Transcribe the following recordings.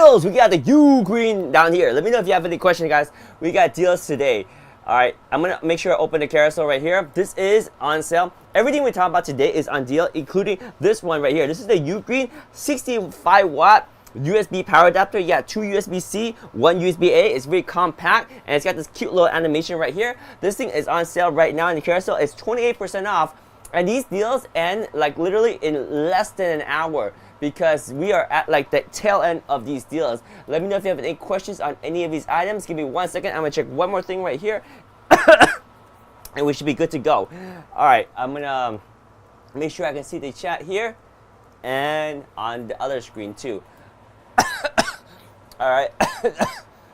deals. We got the Ugreen down here. Let me know if you have any questions, guys. We got deals today. All right, I'm gonna make sure I open the carousel right here. This is on sale. Everything we talk about today is on deal, including this one right here. This is the Ugreen 65 watt USB power adapter. You got 2 USB-C, 1 USB-A. It's very compact, and it's got this cute little animation right here. This thing is on sale right now in the carousel. It's 28% off, and these deals end like literally in less than an hour, because we are at like the tail end of these deals. Let me know if you have any questions on any of these items. Give me 1 second. I'm gonna check one more thing right here, and we should be good to go. All right, I'm gonna make sure I can see the chat here and on the other screen too. All right.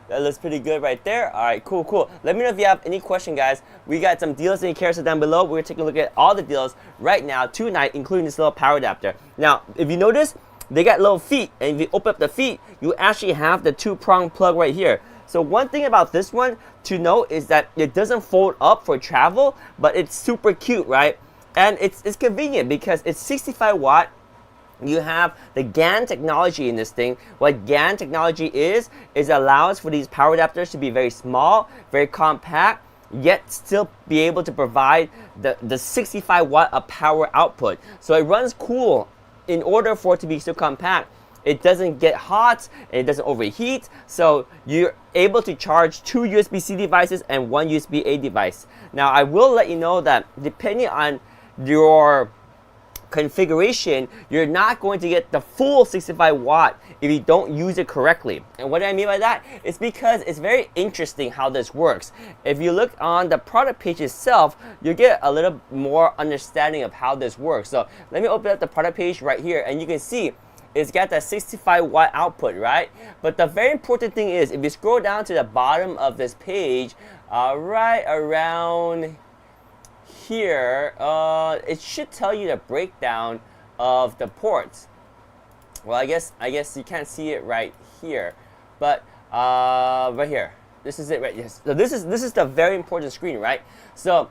That looks pretty good right there. All right, cool. Let me know if you have any question, guys. We got some deals in the carousel down below. We're taking a look at all the deals right now tonight, including this little power adapter. Now, if you notice, they got little feet, and if you open up the feet, you actually have the 2-prong plug right here. So one thing about this one to note is that it doesn't fold up for travel, but it's super cute, right? And it's convenient because it's 65 watt. You have the GaN technology in this thing. What GaN technology is allows for these power adapters to be very small, very compact, yet still be able to provide the 65 watt of power output. So it runs cool. In order for it to be so compact, it doesn't get hot and it doesn't overheat. So you're able to charge 2 USB-C devices and 1 USB-A device. Now I will let you know that depending on your configuration, you're not going to get the full 65 watt if you don't use it correctly. And what I mean by that is because it's very interesting how this works. If you look on the product page itself, you get a little more understanding of how this works. So let me open up the product page right here, and you can see it's got that 65 watt output, right? But the very important thing is, if you scroll down to the bottom of this page, right around here, it should tell you the breakdown of the ports. Well, I guess you can't see it right here, but right here, this is it, right? Yes. So this is the very important screen, right? So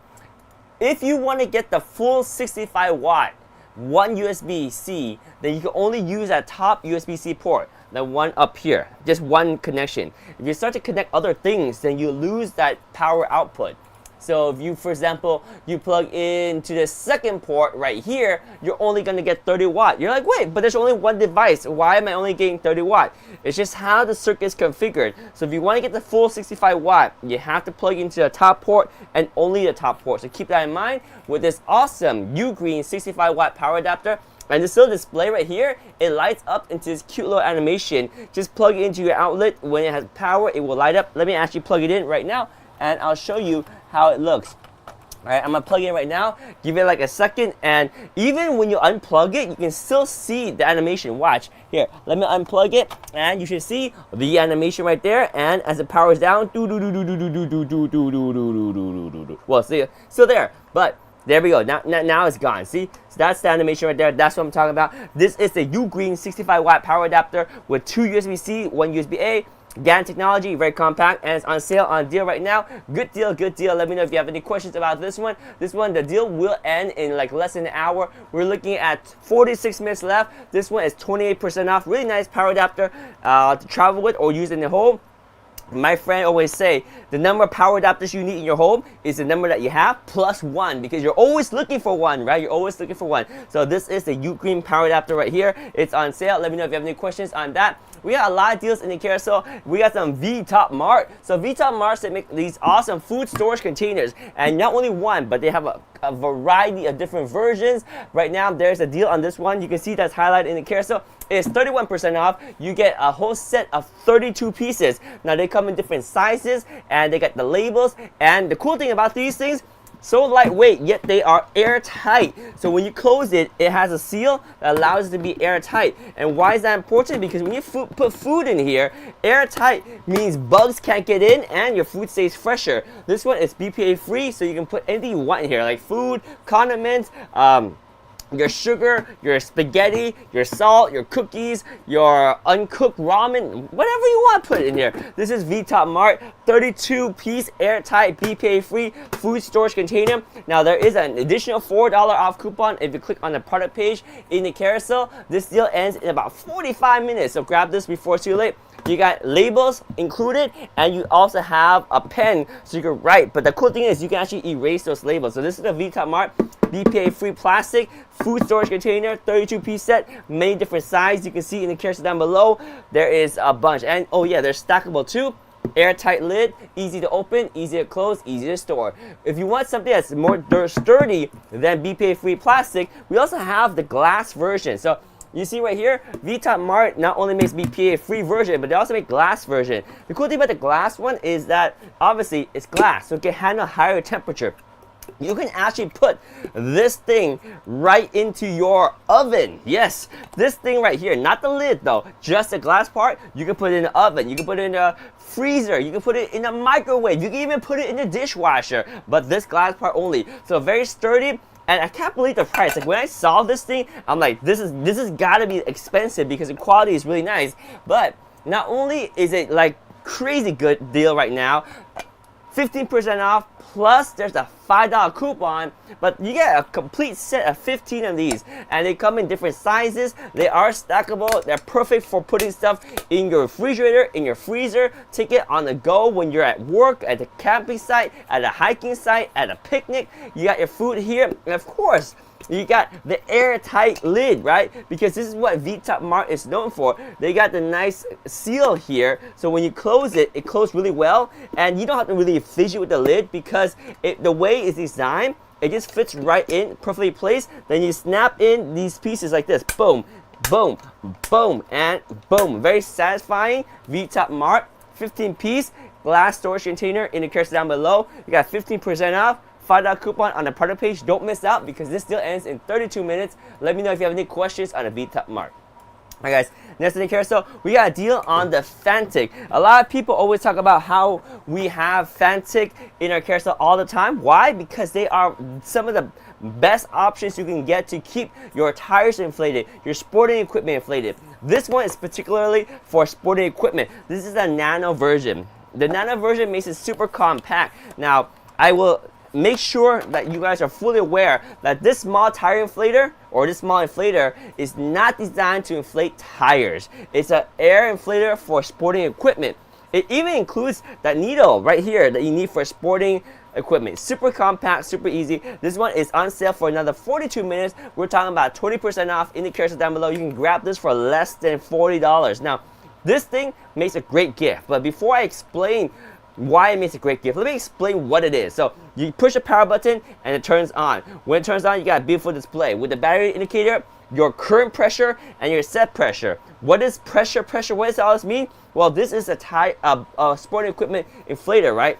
if you want to get the full 65 watt 1 USB-C, then you can only use that top USB-C port, the one up here, just one connection. If you start to connect other things, then you lose that power output. So if you, for example, you plug into the second port right here, you're only going to get 30 watt. You're like, wait, but there's only one device. Why am I only getting 30 watt? It's just how the circuit is configured. So if you want to get the full 65 watt, you have to plug into the top port and only the top port. So keep that in mind with this awesome Ugreen 65 watt power adapter. And this little display right here, it lights up into this cute little animation. Just plug it into your outlet. When it has power, it will light up. Let me actually plug it in right now, and I'll show you how it looks. Alright, I'm gonna plug it in right now, give it like a second, and even when you unplug it, you can still see the animation. Watch, here, let me unplug it, and you should see the animation right there, and as it powers down, well, see, still there, but there we go, now it's gone, see? So that's the animation right there, that's what I'm talking about. This is the Ugreen 65 watt power adapter with 2 USB-C, 1 USB-A, GaN technology, very compact, and it's on sale, on deal right now. Good deal. Let me know if you have any questions about this one. The deal will end in like less than an hour. We're looking at 46 minutes left. This one is 28% off. Really nice power adapter to travel with or use in the home. My friend always say the number of power adapters you need in your home is the number that you have plus 1, because you're always looking for one, right? You're always looking for one. So this is the Ugreen power adapter right here. It's on sale. Let me know if you have any questions on that. We got a lot of deals in the carousel. We got some VTop Mart. So VTop Mart, they make these awesome food storage containers, and not only one, but they have a variety of different versions. Right now, there's a deal on this one. You can see that's highlighted in the carousel. It's 31% off. You get a whole set of 32 pieces. Now they come in different sizes, and they got the labels. And the cool thing about these things, so lightweight, yet they are airtight. So when you close it, it has a seal that allows it to be airtight. And why is that important? Because when you put food in here, airtight means bugs can't get in and your food stays fresher. This one is BPA free, so you can put anything you want in here, like food, condiments, your sugar, your spaghetti, your salt, your cookies, your uncooked ramen, whatever you want to put in here. This is VTop Mart, 32-piece airtight BPA-free food storage container. Now there is an additional $4 off coupon if you click on the product page in the carousel. This deal ends in about 45 minutes, so grab this before it's too late. You got labels included, and you also have a pen so you can write. But the cool thing is you can actually erase those labels. So this is the VTop Mart BPA-free plastic food storage container, 32-piece set, many different sizes. You can see in the carousel down below, there is a bunch. And oh yeah, they're stackable too. Airtight lid, easy to open, easy to close, easy to store. If you want something that's more sturdy than BPA-free plastic, we also have the glass version. So you see right here, VTop Mart not only makes BPA-free version, but they also make glass version. The cool thing about the glass one is that obviously it's glass, so it can handle higher temperature. You can actually put this thing right into your oven. Yes, this thing right here, not the lid though, just the glass part. You can put it in the oven, you can put it in the freezer, you can put it in the microwave, you can even put it in the dishwasher, but this glass part only. So very sturdy. And I can't believe the price. Like when I saw this thing, I'm like, this is gotta be expensive because the quality is really nice. But not only is it like crazy good deal right now, 15% off, plus there's a $5 coupon, but you get a complete set of 15 of these, and they come in different sizes. They are stackable. They're perfect for putting stuff in your refrigerator, in your freezer. Take it on the go when you're at work, at the camping site, at a hiking site, at a picnic. You got your food here, and of course, you got the airtight lid, right? Because this is what VTop Mart is known for. They got the nice seal here, so when you close it, it closes really well, and you don't have to really fidget with the lid because the way it's designed, it just fits right in, perfectly placed. Then you snap in these pieces like this, boom, boom, boom, and boom. Very satisfying. VTop Mart, 15-piece glass storage container in the carousel down below. You got 15% off. $5 coupon on the product page. Don't miss out because this deal ends in 32 minutes. Let me know if you have any questions on the VTop Mart. Alright guys, next in the carousel, we got a deal on the Fantic. A lot of people always talk about how we have Fantic in our carousel all the time. Why? Because they are some of the best options you can get to keep your tires inflated, your sporting equipment inflated. This one is particularly for sporting equipment. This is a nano version. The nano version makes it super compact. Now, I will make sure that you guys are fully aware that this small tire inflator or this small inflator is not designed to inflate tires. It's an air inflator for sporting equipment. It even includes that needle right here that you need for sporting equipment. Super compact, super easy. This one is on sale for another 42 minutes. We're talking about 20% off in the carousel down below. You can grab this for less than $40. Now, this thing makes a great gift, but before I explain why it makes a great gift, let me explain what it is. So you push a power button and it turns on. When it turns on, you got a beautiful display with the battery indicator, your current pressure, and your set pressure. What is pressure? What does all this mean? Well, this is a sporting equipment inflator, right?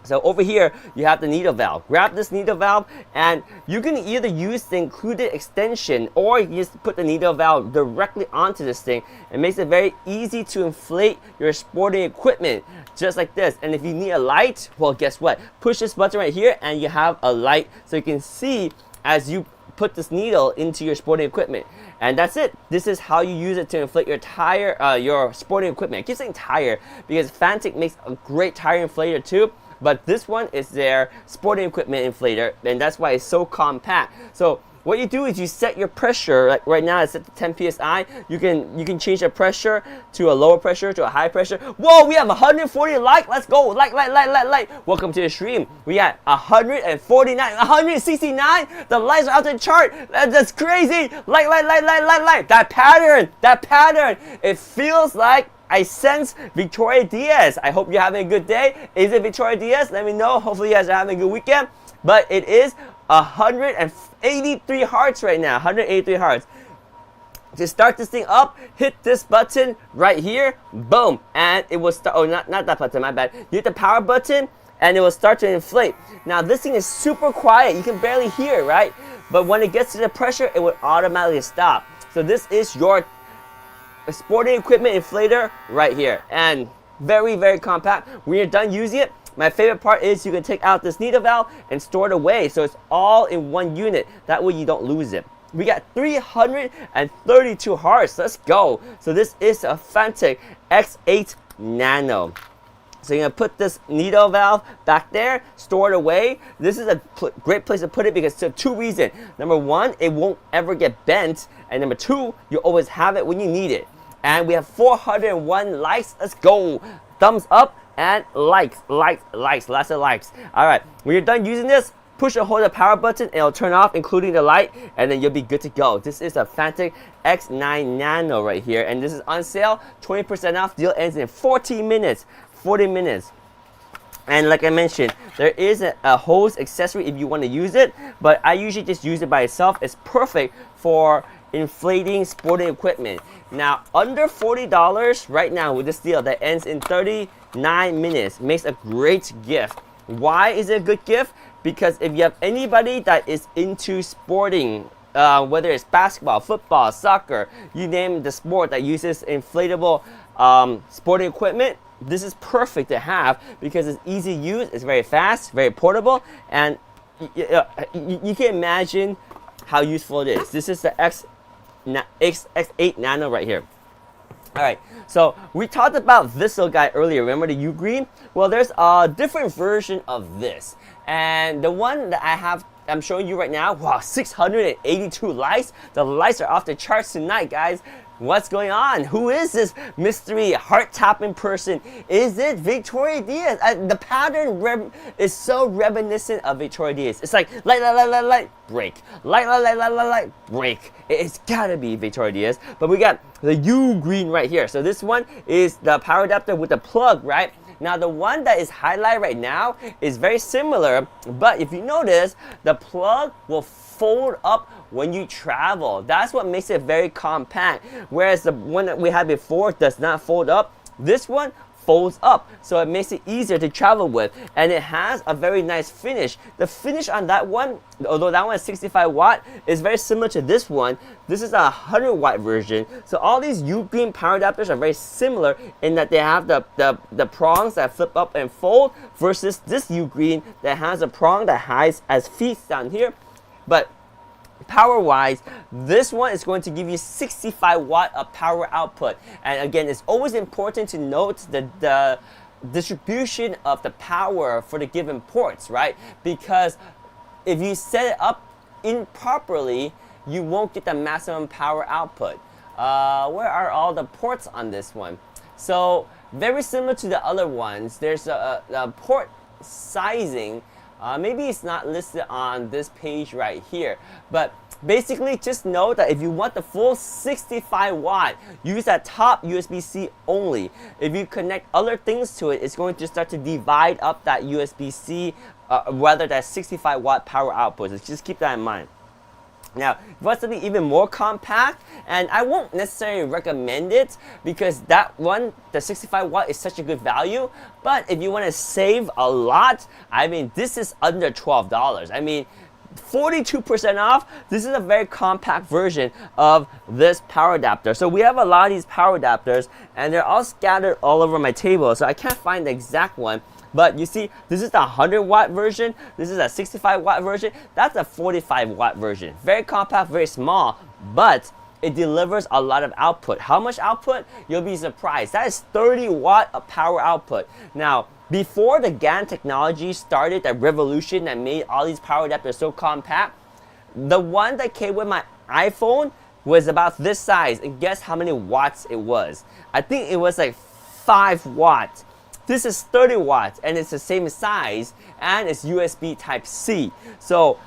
So over here, you have the needle valve. Grab this needle valve, and you can either use the included extension, or you can just put the needle valve directly onto this thing. It makes it very easy to inflate your sporting equipment, just like this. And if you need a light, well, guess what? Push this button right here, and you have a light, so you can see as you put this needle into your sporting equipment. And that's it. This is how you use it to inflate your tire, your sporting equipment. I keep saying tire because Fantic makes a great tire inflator too. But this one is their sporting equipment inflator, and that's why it's so compact. So what you do is you set your pressure. Like right now, it's set to 10 psi. You can change the pressure to a lower pressure to a high pressure. Whoa, we have 140 like. Let's go. Like. Welcome to the stream. We got 149, 169. The lights are out the chart. That's crazy. Like. That pattern. It feels like I sense Victoria Diaz. I hope you're having a good day. Is it Victoria Diaz? Let me know. Hopefully you guys are having a good weekend. But it is 183 hearts right now. 183 hearts. To start this thing up, hit this button right here. Boom. And it will start. Oh, not that button. My bad. You hit the power button and it will start to inflate. Now this thing is super quiet. You can barely hear, right? But when it gets to the pressure, it will automatically stop. So this is your sporting equipment inflator right here, and very, very compact. When you're done using it, my favorite part is you can take out this needle valve and store it away, so it's all in one unit. That way you don't lose it. We got 332 hearts. Let's go. So this is a Fantic X8 Nano. So you're going to put this needle valve back there, store it away. This is a great place to put it because of two reasons. Number one, it won't ever get bent. And number two, you always have it when you need it. And we have 401 likes. Let's go. Thumbs up and likes. Lots of likes. All right, when you're done using this, push and hold the power button and it'll turn off, including the light, and then you'll be good to go. This is a Phanteks X9 Nano right here, and this is on sale, 20% off. Deal ends in 40 minutes. And like I mentioned, there is a hose accessory if you want to use it, but I usually just use it by itself. It's perfect for inflating sporting equipment. Now, under $40 right now with this deal that ends in 39 minutes makes a great gift. Why is it a good gift? Because if you have anybody that is into sporting, whether it's basketball, football, soccer, you name the sport that uses inflatable sporting equipment, this is perfect to have because it's easy to use, it's very fast, very portable, and you can imagine how useful it is. This is the X8 Nano right here. Alright, so we talked about this little guy earlier, remember the Ugreen? Well, there's a different version of this, and the one that I'm showing you right now, wow, 682 likes. The likes are off the charts tonight, guys. What's going on? Who is this mystery heart-tapping person? Is it Victoria Diaz? The pattern is so reminiscent of Victoria Diaz. It's like light, break. Light, break. It's gotta be Victoria Diaz. But we got the Ugreen right here. So this one is the power adapter with the plug, right? Now the one that is highlighted right now is very similar, but if you notice, the plug will fold up when you travel. That's what makes it very compact. Whereas the one that we had before does not fold up, this one folds up, so it makes it easier to travel with, and it has a very nice finish. The finish on that one, although that one is 65 watt, is very similar to this one. This is a 100 watt version. So all these Ugreen power adapters are very similar in that they have the prongs that flip up and fold versus this Ugreen that has a prong that hides as feet down here. But power wise, this one is going to give you 65 watt of power output. And again, it's always important to note the distribution of the power for the given ports, right? Because if you set it up improperly, you won't get the maximum power output. Where are all the ports on this one? So very similar to the other ones, there's a port sizing. Maybe it's not listed on this page right here, but basically just know that if you want the full 65 watt, use that top USB-C only. If you connect other things to it, it's going to start to divide up that USB-C, rather that 65 watt power output. So just keep that in mind. Now, if you want something even more compact, and I won't necessarily recommend it because that one, the 65 watt, is such a good value. But if you want to save a lot, I mean, this is under $12. I mean, 42% off. This is a very compact version of this power adapter. So we have a lot of these power adapters, and they're all scattered all over my table. So I can't find the exact one. But you see, this is the 100 watt version, this is a 65 watt version, that's a 45 watt version. Very compact, very small, but it delivers a lot of output. How much output? You'll be surprised. That is 30 watt of power output. Now, before the GaN technology started, that revolution that made all these power adapters so compact, the one that came with my iPhone was about this size, and guess how many watts it was? I think it was like 5 watts. This is 30 watts and it's the same size and it's USB Type-C. So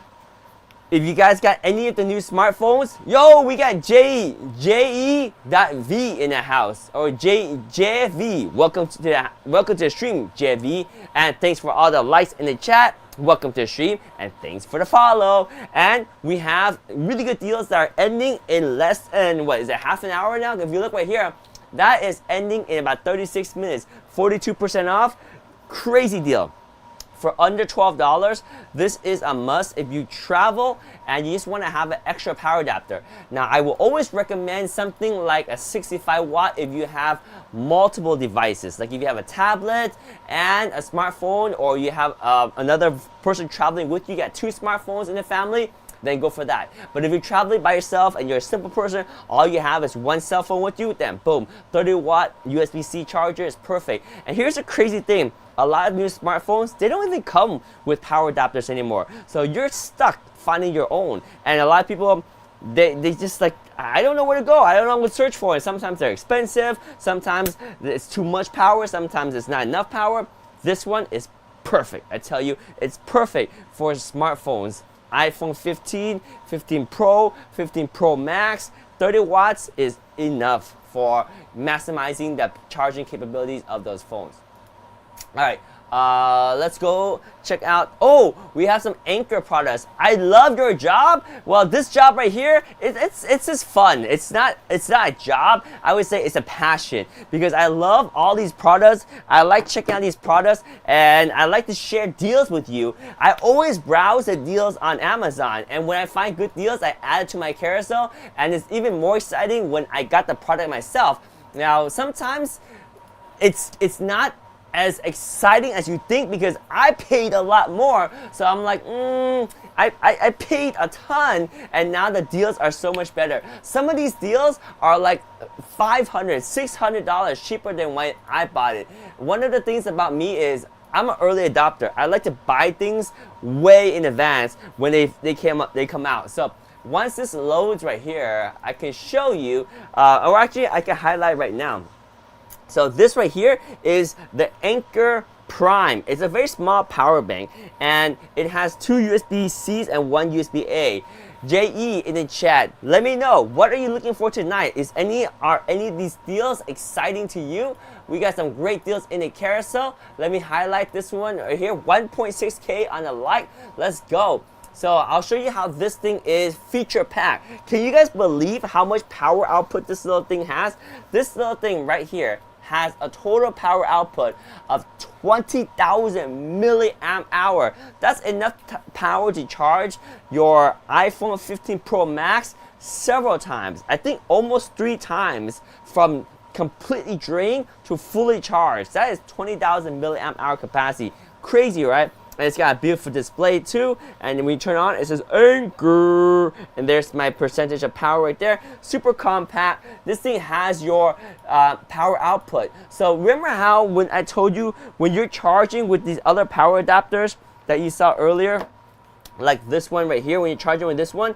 if you guys got any of the new smartphones, yo, we got JE.V in the house, or JFV. Welcome to the stream, JFV, and thanks for all the likes in the chat. Welcome to the stream and thanks for the follow. And we have really good deals that are ending in less than, what is it, half an hour now? If you look right here, that is ending in about 36 minutes. 42% off. Crazy deal. For under $12, this is a must if you travel and you just want to have an extra power adapter. Now, I will always recommend something like a 65 watt if you have multiple devices. Like if you have a tablet and a smartphone, or you have another person traveling with you, you got 2 smartphones in the family, then go for that. But if you're traveling by yourself and you're a simple person, all you have is one cell phone with you, then boom, 30 watt USB-C charger is perfect. And here's the crazy thing. A lot of new smartphones, they don't even come with power adapters anymore. So you're stuck finding your own. And a lot of people they just like, I don't know where to go. I don't know what to search for. And sometimes they're expensive. Sometimes it's too much power. Sometimes it's not enough power. This one is perfect. I tell you, it's perfect for smartphones. iPhone 15, 15 Pro, 15 Pro Max, 30 watts is enough for maximizing the charging capabilities of those phones. All right. Let's go check out. Oh, we have some Anker products. I love your job. Well, this job right here, it's just fun. It's not a job. I would say it's a passion because I love all these products. I like checking out these products and I like to share deals with you. I always browse the deals on Amazon, and when I find good deals, I add it to my carousel, and it's even more exciting when I got the product myself. Now, sometimes it's not as exciting as you think because I paid a lot more. So I'm like, I paid a ton and now the deals are so much better. Some of these deals are like $500, $600 cheaper than when I bought it. One of the things about me is I'm an early adopter. I like to buy things way in advance when they come out. So once this loads right here, I can show you, or actually I can highlight right now. So this right here is the Anker Prime. It's a very small power bank and it has 2 USB-Cs and 1 USB-A. JE in the chat, let me know, what are you looking for tonight? Are any of these deals exciting to you? We got some great deals in the carousel. Let me highlight this one right here, 1.6K on the light. Let's go. So I'll show you how this thing is feature packed. Can you guys believe how much power output this little thing has? This little thing right here has a total power output of 20,000 milliamp hour. That's enough power to charge your iPhone 15 Pro Max several times. I think almost 3 times from completely drained to fully charged. That is 20,000 milliamp hour capacity. Crazy, right? And it's got a beautiful display too, and when you turn on it says Anker, and there's my percentage of power right there. Super compact. This thing has your power output. So remember how when I told you when you're charging with these other power adapters that you saw earlier, like this one right here, when you're charging with this one,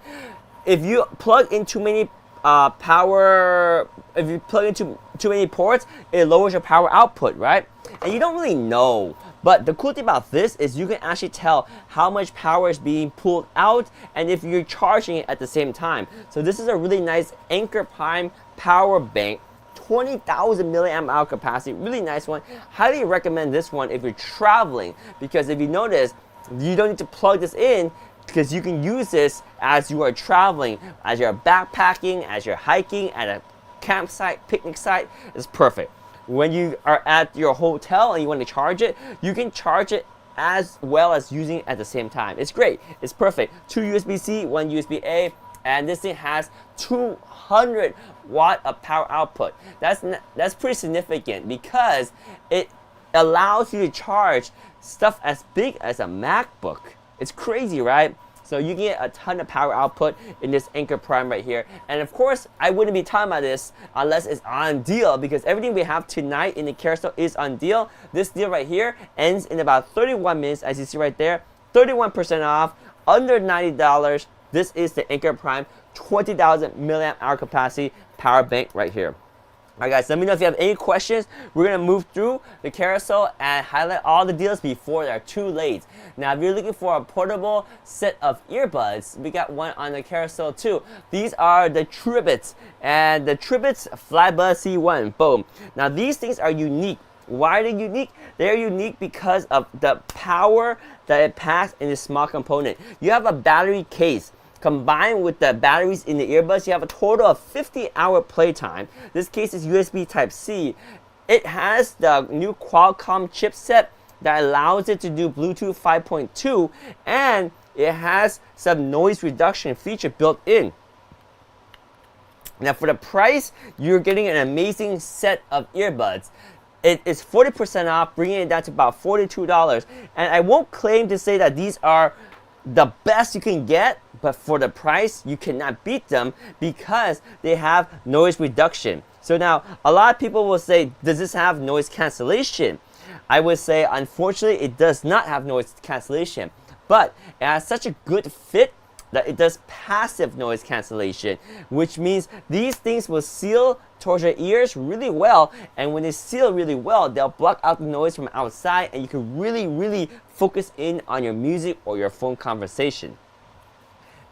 if you plug in too many if you plug into too many ports, it lowers your power output, right? And you don't really know. But the cool thing about this is you can actually tell how much power is being pulled out and if you're charging it at the same time. So this is a really nice Anker Prime power bank, 20,000 milliamp hour capacity, really nice one. Highly recommend this one if you're traveling, because if you notice, you don't need to plug this in because you can use this as you are traveling, as you're backpacking, as you're hiking at a campsite, picnic site. It's perfect. When you are at your hotel and you want to charge it, you can charge it as well as using it at the same time. It's great. It's perfect. 2 USB-C, 1 USB-A, and this thing has 200 watt of power output. That's pretty significant because it allows you to charge stuff as big as a MacBook. It's crazy, right? So you get a ton of power output in this Anker Prime right here. And of course, I wouldn't be talking about this unless it's on deal, because everything we have tonight in the carousel is on deal. This deal right here ends in about 31 minutes, as you see right there. 31% off, under $90. This is the Anker Prime 20,000 milliamp hour capacity power bank right here. Alright guys, let me know if you have any questions. We're going to move through the carousel and highlight all the deals before they're too late. Now if you're looking for a portable set of earbuds, we got one on the carousel too. These are the Tribits, and the Tribits FlyBuds C1. Boom. Now these things are unique. Why are they unique? They're unique because of the power that it packs in this small component. You have a battery case. Combined with the batteries in the earbuds, you have a total of 50-hour playtime. This case is USB Type-C. It has the new Qualcomm chipset that allows it to do Bluetooth 5.2, and it has some noise reduction feature built in. Now for the price, you're getting an amazing set of earbuds. It is 40% off, bringing it down to about $42. And I won't claim to say that these are the best you can get, but for the price, you cannot beat them because they have noise reduction. So now, a lot of people will say, does this have noise cancellation? I would say, unfortunately, it does not have noise cancellation, but it has such a good fit that it does passive noise cancellation, which means these things will seal towards your ears really well, and when they seal really well, they'll block out the noise from outside, and you can really focus in on your music or your phone conversation.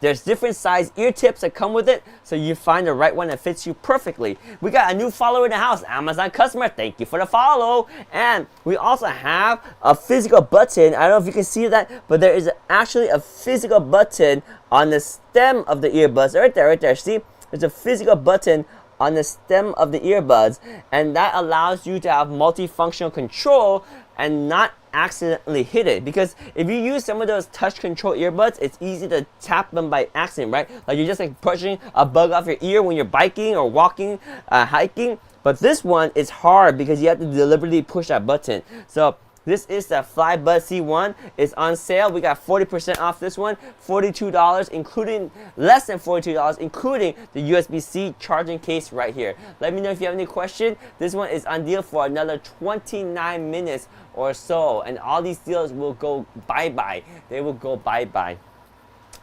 There's different size ear tips that come with it, so you find the right one that fits you perfectly. We got a new follower in the house, Amazon customer. Thank you for the follow. And we also have a physical button. I don't know if you can see that, but there is actually a physical button on the stem of the earbuds. Right there. See? There's a physical button on the stem of the earbuds, and that allows you to have multifunctional control and not accidentally hit it. Because if you use some of those touch control earbuds, it's easy to tap them by accident, right? Like you're just like pushing a bug off your ear when you're biking or walking, hiking. But this one is hard because you have to deliberately push that button. So this is the FlyBuds C1. It's on sale. We got 40% off this one, $42, including less than $42, including the USB-C charging case right here. Let me know if you have any question. This one is on deal for another 29 minutes or so, and all these deals will go bye-bye. They will go bye-bye.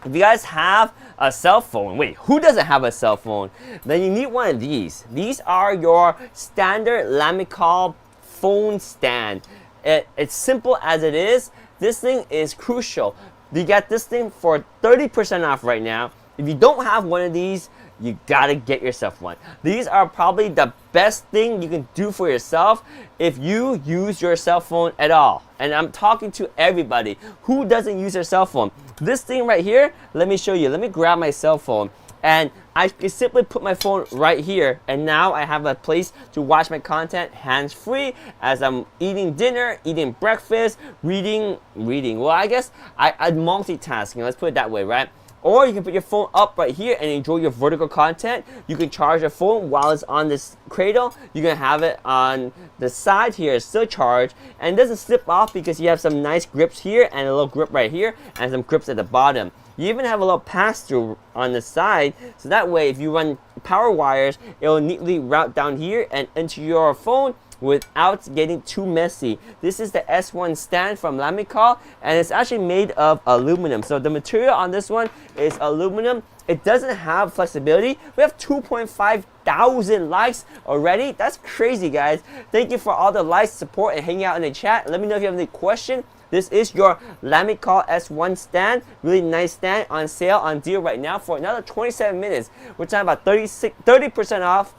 If you guys have a cell phone, wait, who doesn't have a cell phone? Then you need one of these. These are your standard Lamicall phone stand. It's simple as it is. This thing is crucial. You get this thing for 30% off right now. If you don't have one of these, you gotta get yourself one. These are probably the best thing you can do for yourself if you use your cell phone at all. And I'm talking to everybody. Who doesn't use their cell phone? This thing right here, let me show you. Let me grab my cell phone. And I can simply put my phone right here, and now I have a place to watch my content hands-free as I'm eating dinner, eating breakfast, reading. Well, I guess I'm multitasking. Let's put it that way, right? Or you can put your phone up right here and enjoy your vertical content. You can charge your phone while it's on this cradle. You can have it on the side here, it's still charged, and it doesn't slip off because you have some nice grips here and a little grip right here and some grips at the bottom. You even have a little pass-through on the side, so that way if you run power wires, it will neatly route down here and into your phone without getting too messy. This is the S1 stand from Lamicall, and it's actually made of aluminum. So the material on this one is aluminum. It doesn't have flexibility. We have 2.5 thousand likes already. That's crazy, guys. Thank you for all the likes, support, and hanging out in the chat. Let me know if you have any question. This is your Lamicall S1 stand. Really nice stand, on sale, on deal right now for another 27 minutes. We're talking about 30% off.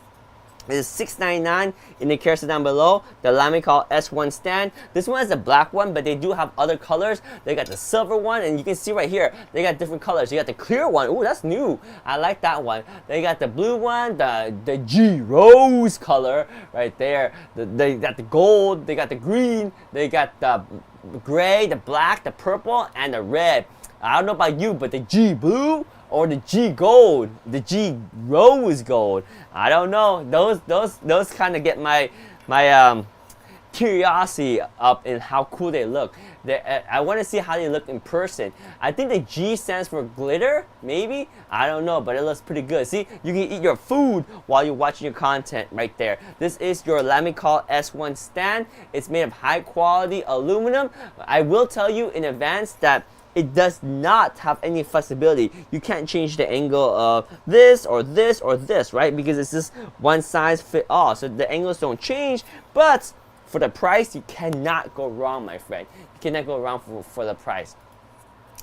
It is $6.99 in the carousel down below. The Lamicall S1 stand. This one is the black one, but they do have other colors. They got the silver one, and you can see right here, they got different colors. You got the clear one. Ooh, that's new. I like that one. They got the blue one, the G rose color right there. They got the gold. They got the green. They got the gray, the black, the purple, and the red. I don't know about you, but the G blue or the G gold, the G rose gold, I don't know. Those kind of get my curiosity up in how cool they look. I want to see how they look in person. I think the G stands for glitter, maybe? I don't know, but it looks pretty good. See, you can eat your food while you're watching your content right there. This is your Lamicall S1 stand. It's made of high quality aluminum. I will tell you in advance that it does not have any flexibility. You can't change the angle of this or this or this, right? Because it's just one size fit all. So the angles don't change, but for the price, you cannot go wrong, my friend. You cannot go wrong for the price.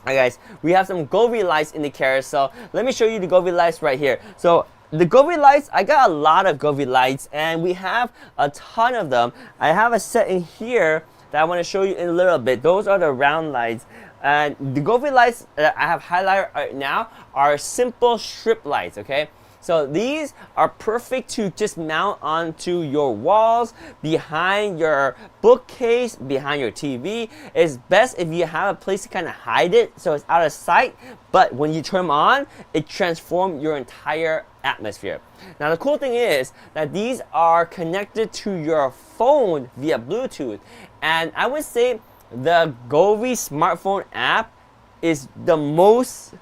Alright guys, we have some Govee lights in the carousel. Let me show you the Govee lights right here. So the Govee lights, I got a lot of Govee lights, and we have a ton of them. I have a set in here that I want to show you in a little bit. Those are the round lights. And the Govee lights that I have highlighted right now are simple strip lights, okay? So these are perfect to just mount onto your walls, behind your bookcase, behind your TV. It's best if you have a place to kind of hide it so it's out of sight, but when you turn them on, it transforms your entire atmosphere. Now the cool thing is that these are connected to your phone via Bluetooth, and I would say the Govee smartphone app is the most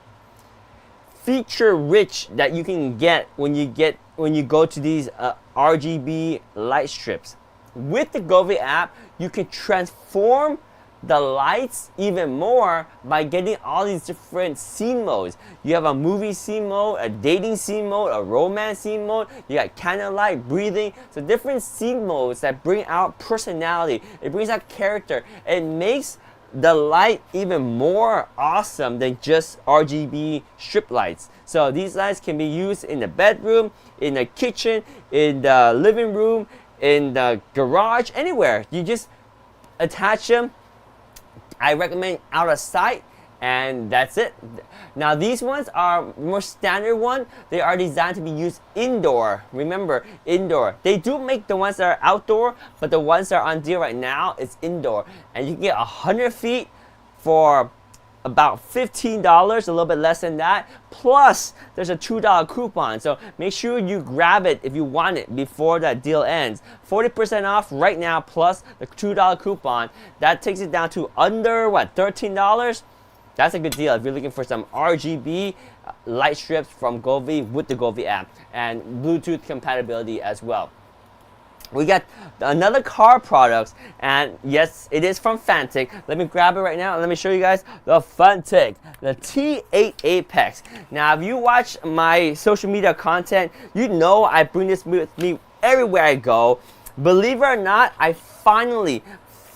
feature-rich that you can get when you go to these RGB light strips. With the Govee app, you can transform the lights even more by getting all these different scene modes. You have a movie scene mode, a dating scene mode, a romance scene mode, you got candlelight, breathing, so different scene modes that bring out personality, it brings out character, it makes the light even more awesome than just RGB strip lights. So these lights can be used in the bedroom, in the kitchen, in the living room, in the garage, anywhere. You just attach them. I recommend out of sight, and that's it. Now these ones are more standard one. They are designed to be used indoor. Remember, indoor. They do make the ones that are outdoor, but the ones that are on deal right now is indoor. And you can get 100 feet for about $15, a little bit less than that. Plus, there's a $2 coupon. So make sure you grab it if you want it before that deal ends. 40% off right now plus the $2 coupon. That takes it down to under, what, $13? That's a good deal if you're looking for some RGB light strips from Govee with the Govee app and Bluetooth compatibility as well. We got another car products, and yes, it is from Fantic. Let me grab it right now and let me show you guys the Fantic, the T8 Apex. Now, if you watch my social media content, you know I bring this with me everywhere I go. Believe it or not, I finally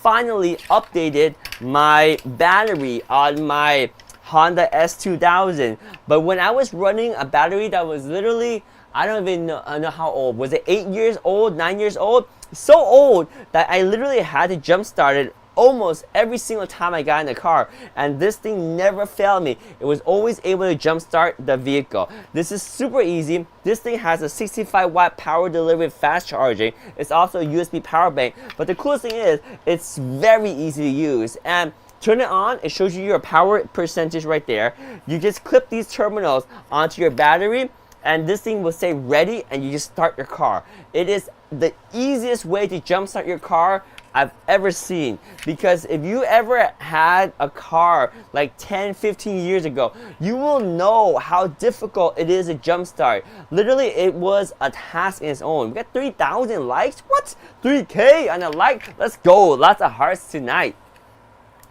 updated my battery on my Honda S2000. But when I was running a battery that was literally, I don't even know how old. Was it 8 years old, 9 years old? So old that I literally had to jump start it almost every single time I got in the car. And this thing never failed me. It was always able to jump start the vehicle. This is super easy. This thing has a 65 watt power delivery fast charging. It's also a USB power bank. But the coolest thing is, it's very easy to use. And turn it on, it shows you your power percentage right there. You just clip these terminals onto your battery, and this thing will say ready, and you just start your car. It is the easiest way to jumpstart your car I've ever seen, because if you ever had a car like 10, 15 years ago, you will know how difficult it is to jumpstart. Literally, it was a task in its own. We got 3,000 likes? What? 3K on a like? Let's go. Lots of hearts tonight.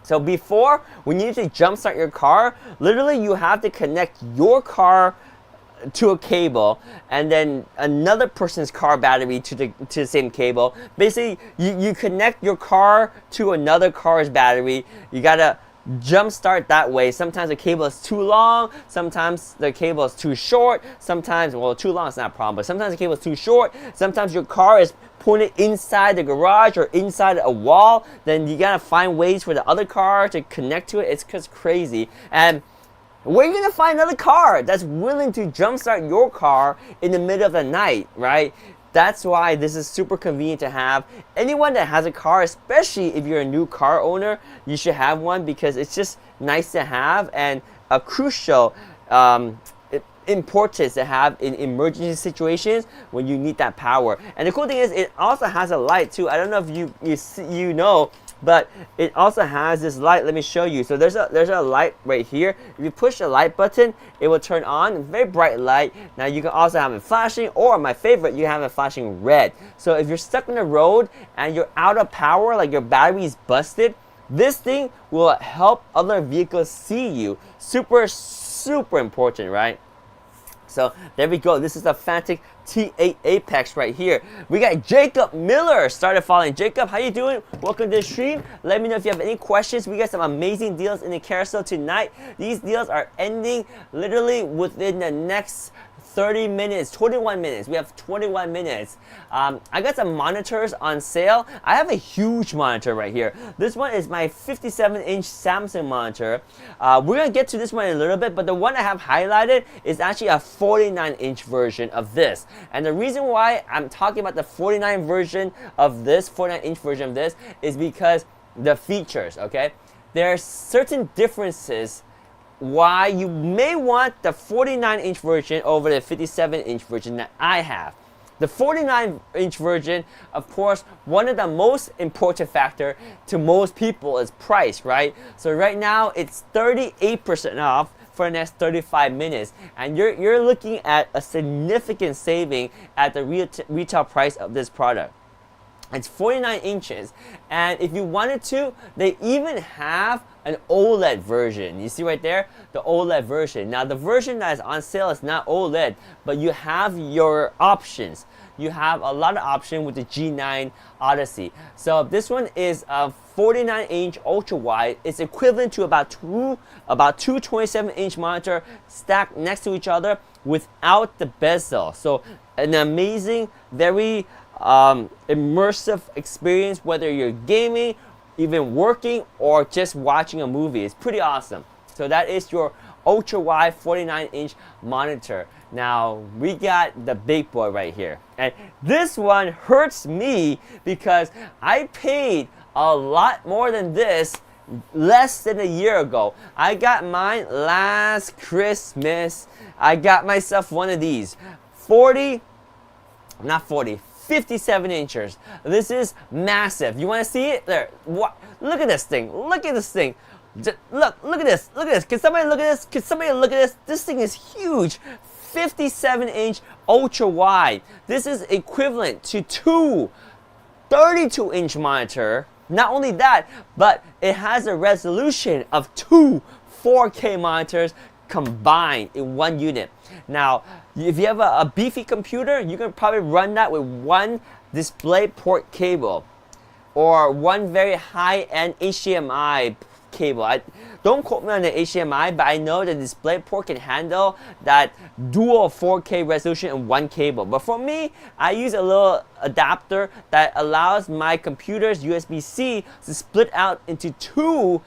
So before, when you need to jumpstart your car, literally you have to connect your car to a cable, and then another person's car battery to the same cable. Basically, you connect your car to another car's battery. You gotta jump start that way. Sometimes the cable is too long, sometimes the cable is too short, sometimes, well, too long is not a problem, but sometimes the cable is too short, sometimes your car is pointed inside the garage or inside a wall, then you gotta find ways for the other car to connect to it. It's just crazy. And where are you gonna find another car that's willing to jumpstart your car in the middle of the night, right? That's why this is super convenient to have. Anyone that has a car, especially if you're a new car owner, you should have one, because it's just nice to have and a crucial importance to have in emergency situations when you need that power. And the cool thing is, it also has a light too. I don't know if you know, but it also has this light. Let me show you. So there's a light right here. If you push the light button, it will turn on. Very bright light. Now you can also have it flashing, or my favorite, you have it flashing red. So if you're stuck on the road and you're out of power, like your battery is busted, this thing will help other vehicles see you. Super, super important, right? So there we go. This is the Fantic T8 Apex right here. We got Jacob Miller started following. Jacob, how you doing? Welcome to the stream. Let me know if you have any questions. We got some amazing deals in the carousel tonight. These deals are ending literally within the next 30 minutes, 21 minutes. We have 21 minutes. I got some monitors on sale. I have a huge monitor right here. This one is my 57-inch Samsung monitor. We're going to get to this one in a little bit, but the one I have highlighted is actually a 49-inch version of this. And the reason why I'm talking about the 49 version of this, 49-inch version of this, is because the features, okay? There are certain differences why you may want the 49-inch version over the 57-inch version that I have. The 49-inch version, of course, one of the most important factor to most people is price, right? So right now it's 38% off for the next 35 minutes, and you're looking at a significant saving at the retail price of this product. It's 49 inches, and if you wanted to, they even have an OLED version. You see right there, the OLED version. Now the version that is on sale is not OLED, but you have your options. You have a lot of options with the G9 Odyssey. So this one is a 49-inch ultra wide. It's equivalent to about two 27-inch monitor stacked next to each other without the bezel. So an amazing, very immersive experience, whether you're gaming, even working, or just watching a movie. It's pretty awesome. So that is your ultra wide 49-inch monitor. Now we got the big boy right here, and this one hurts me because I paid a lot more than this less than a year ago. I got mine last Christmas. I got myself one of these 57 inches. This is massive. You want to see it? There. What? Look at this thing. Look at this thing. Look at this. Look at this. Can somebody look at this? Can somebody look at this? This thing is huge. 57-inch ultra wide. This is equivalent to two 32-inch monitor. Not only that, but it has a resolution of two 4K monitors combined in one unit. Now, if you have a beefy computer, you can probably run that with one DisplayPort cable or one very high-end HDMI cable. Don't quote me on the HDMI, but I know the DisplayPort can handle that dual 4K resolution in one cable. But for me, I use a little adapter that allows my computer's USB-C to split out into two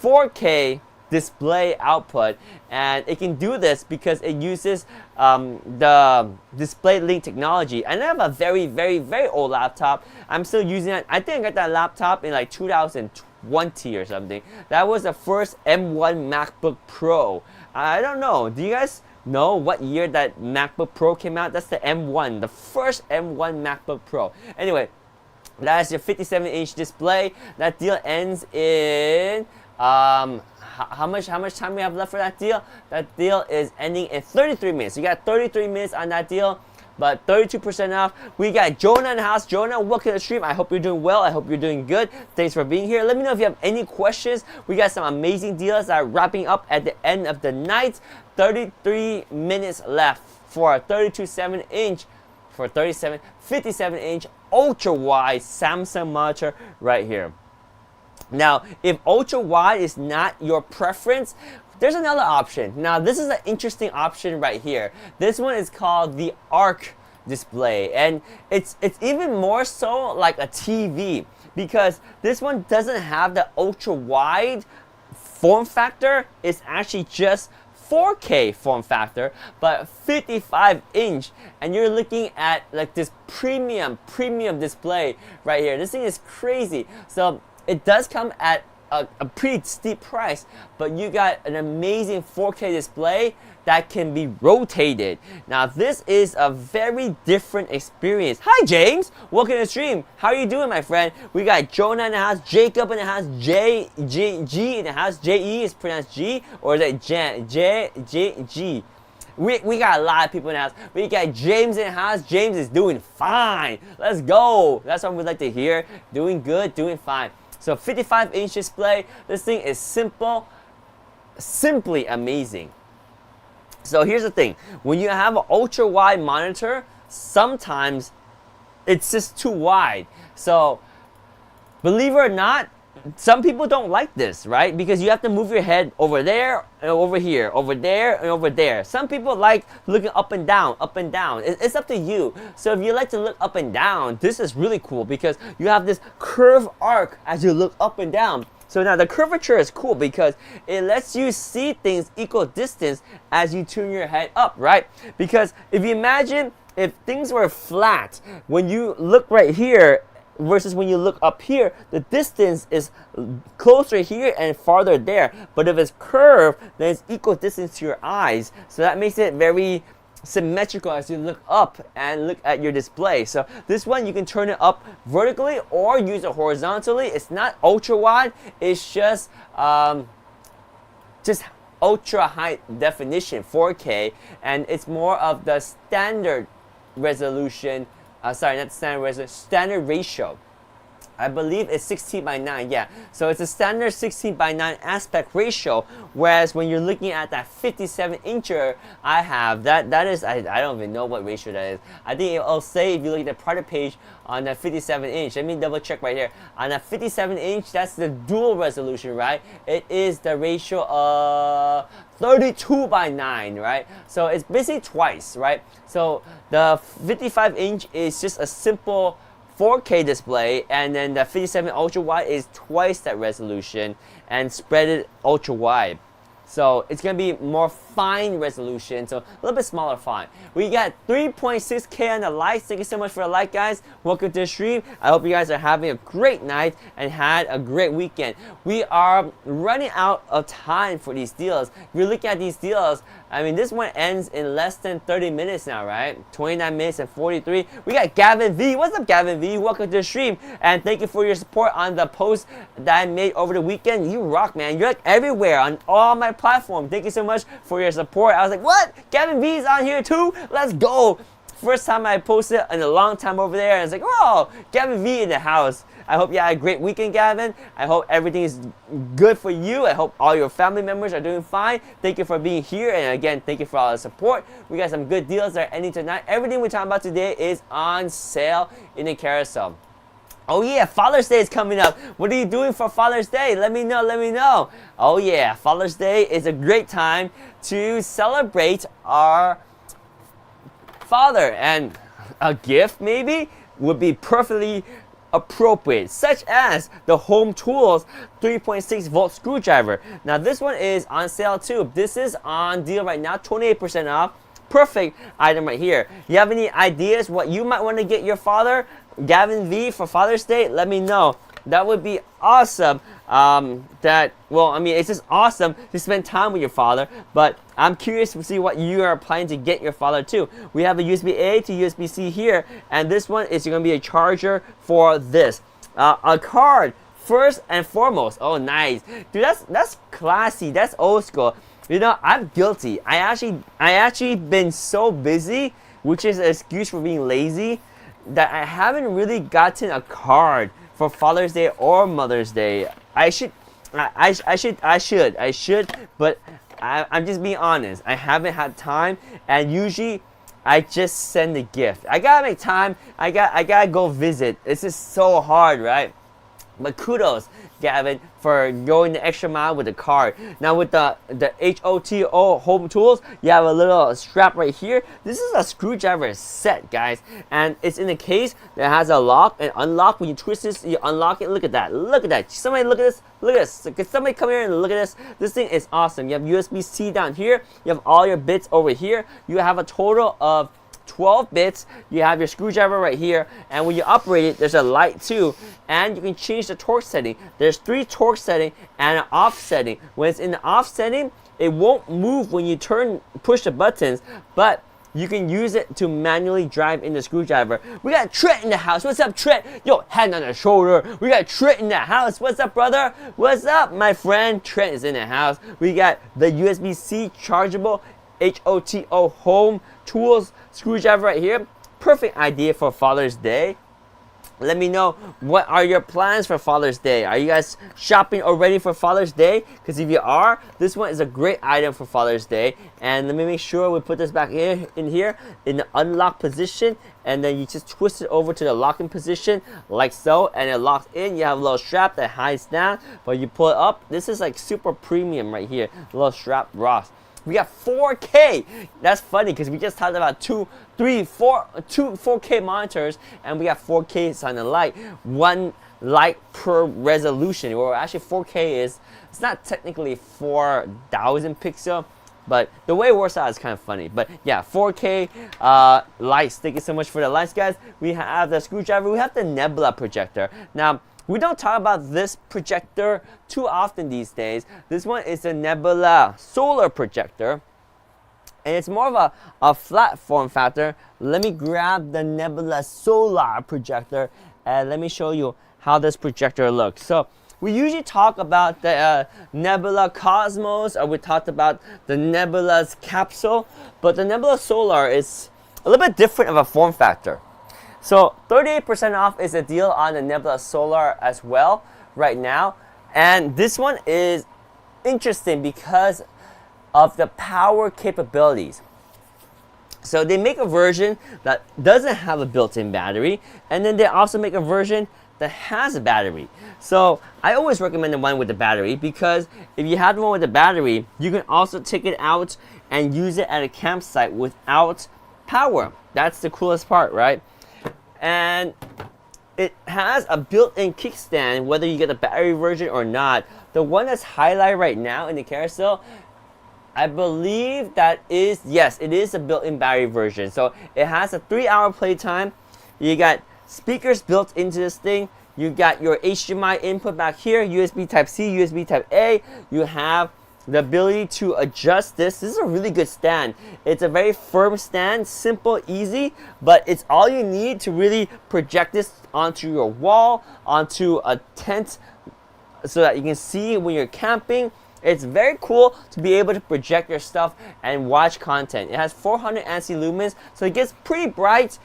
4K display output, and it can do this because it uses the DisplayLink technology. And I have a very, very, very old laptop. I'm still using it. I think I got that laptop in like 2020 or something. That was the first M1 MacBook Pro. I don't know. Do you guys know what year that MacBook Pro came out? That's the M1, the first M1 MacBook Pro. Anyway, that is your 57-inch display. That deal ends in how much time we have left for that deal? That deal is ending in 33 minutes. You got 33 minutes on that deal, but 32% off. We got Jonah in the house. Jonah, welcome to the stream. I hope you're doing well. I hope you're doing good. Thanks for being here. Let me know if you have any questions. We got some amazing deals that are wrapping up at the end of the night. 33 minutes left for a 57-inch, 57-inch ultra wide Samsung monitor right here. Now, if ultra wide is not your preference, there's another option. Now, this is an interesting option right here. This one is called the Arc display, and it's even more so like a TV, because this one doesn't have the ultra wide form factor. It's actually just 4K form factor, but 55-inch, and you're looking at like this premium display right here. This thing is crazy. So it does come at a pretty steep price, but you got an amazing 4K display that can be rotated. Now, this is a very different experience. Hi, James. Welcome to the stream. How are you doing, my friend? We got Jonah in the house, Jacob in the house, G in the house. J-E is pronounced G, or is it G? We got a lot of people in the house. We got James in the house. James is doing fine. Let's go. That's what we'd like to hear. Doing good, doing fine. So 55-inch display. This thing is simply amazing. So here's the thing. When you have an ultra wide monitor, sometimes it's just too wide. So believe it or not, some people don't like this, right? Because you have to move your head over there and over here, over there and over there. Some people like looking up and down, up and down. It's up to you. So if you like to look up and down, this is really cool because you have this curved arc as you look up and down. So now the curvature is cool because it lets you see things equal distance as you turn your head up, right? Because if you imagine if things were flat, when you look right here versus when you look up here, the distance is closer here and farther there. But if it's curved, then it's equal distance to your eyes. So that makes it very symmetrical as you look up and look at your display. So this one, you can turn it up vertically or use it horizontally. It's not ultra wide. It's just ultra high definition 4K, and it's more of the standard resolution sorry, not standard resolution, standard ratio. I believe it's 16:9, yeah. So it's a standard 16:9 aspect ratio, whereas when you're looking at that 57-incher I have, that is, I don't even know what ratio that is. I think it'll say, if you look at the product page on that 57-inch, let me double check right here. On that 57-inch, that's the dual resolution, right? It is the ratio of 32:9, right? So it's basically twice, right? So the 55-inch is just a simple 4K display, and then the 57 ultra wide is twice that resolution and spread it ultra wide. So it's gonna be more fine resolution, so a little bit smaller font. We got 3.6K on the likes. Thank you so much for the like, guys. Welcome to the stream. I hope you guys are having a great night and had a great weekend. We are running out of time for these deals. If you're looking at these deals, I mean, this one ends in less than 30 minutes now, right? 29 minutes and 43. We got Gavin V. What's up, Gavin V? Welcome to the stream, and thank you for your support on the post that I made over the weekend. You rock, man. You're like everywhere on all my platforms. Thank you so much for your support. I was like, what? Gavin V's on here too? Let's go. First time I posted in a long time over there, and it's like, oh, Gavin V in the house. I hope you had a great weekend, Gavin. I hope everything is good for you. I hope all your family members are doing fine. Thank you for being here, and again, thank you for all the support. We got some good deals that are ending tonight. Everything we're talking about today is on sale in the carousel. Oh yeah, Father's Day is coming up. What are you doing for Father's Day? Let me know, let me know. Oh yeah, Father's Day is a great time to celebrate our father, and a gift maybe would be perfectly appropriate, such as the Home Tools 3.6 volt screwdriver. Now this one is on sale too. This is on deal right now, 28% off. Perfect item right here. You have any ideas what you might want to get your father, Gavin V, for Father's Day? Let me know. That would be awesome. Well, I mean, it's just awesome to spend time with your father, but I'm curious to see what you are planning to get your father too. We have a USB-A to USB-C here, and this one is going to be a charger for this. A card, first and foremost. Oh, nice. Dude, that's classy. That's old school. You know, I'm guilty. I actually been so busy, which is an excuse for being lazy, that I haven't really gotten a card for Father's Day or Mother's Day. I should, but I'm just being honest. I haven't had time, and usually I just send a gift. I gotta make time. I gotta go visit. It's just so hard, right? But kudos, Gavin, for going the extra mile with the card. Now with the HOTO Home Tools, you have a little strap right here. This is a screwdriver set, guys, and it's in a case that has a lock and unlock. When you twist this, you unlock it. Look at that. Look at that. Somebody look at this. Look at this. Can somebody come here and look at this? This thing is awesome. You have USB-C down here. You have all your bits over here. You have a total of 12 bits. You have your screwdriver right here, and when you operate it, there's a light too, and you can change the torque setting. There's 3 torque setting and an off setting. When it's in the off setting, it won't move when you push the buttons, but you can use it to manually drive in the screwdriver. We got Trent in the house. What's up, Trent? Yo, hand on the shoulder. We got Trent in the house. What's up, brother? What's up, my friend? Trent is in the house. We got the USB-C chargeable HOTO Home Tools screwdriver right here. Perfect idea for Father's Day. Let me know, what are your plans for Father's Day? Are you guys shopping already for Father's Day? Because if you are, this one is a great item for Father's Day. And let me make sure we put this back in here in the unlock position, and then you just twist it over to the locking position like so, and it locks in. You have a little strap that hides down, but you pull it up. This is like super premium right here, a little strap Ross. We got 4K. That's funny because we just talked about two 4K monitors, and we got 4K on the light. 1 light per resolution. Or actually 4K is, it's not technically 4,000 pixel, but the way it works out is kind of funny. But yeah, 4K lights. Thank you so much for the lights, guys. We have the screwdriver. We have the Nebula projector. Now, we don't talk about this projector too often these days. This one is a Nebula solar projector, and it's more of a flat form factor. Let me grab the Nebula solar projector, and let me show you how this projector looks. So we usually talk about the Nebula Cosmos, or we talked about the Nebula's capsule, but the Nebula solar is a little bit different of a form factor. So 38% off is a deal on the Nebula Solar as well right now. And this one is interesting because of the power capabilities. So they make a version that doesn't have a built-in battery, and then they also make a version that has a battery. So I always recommend the one with the battery, because if you have the one with the battery, you can also take it out and use it at a campsite without power. That's the coolest part, right? And it has a built-in kickstand, whether you get the battery version or not. The one that's highlighted right now in the carousel, I believe that is, yes, it is a built-in battery version. So it has a 3-hour playtime. You got speakers built into this thing. You got your HDMI input back here, USB Type-C, USB Type-A. You have the ability to adjust this. This is a really good stand. It's a very firm stand, simple, easy, but it's all you need to really project this onto your wall, onto a tent, so that you can see when you're camping. It's very cool to be able to project your stuff and watch content. It has 400 ANSI lumens, so it gets pretty bright.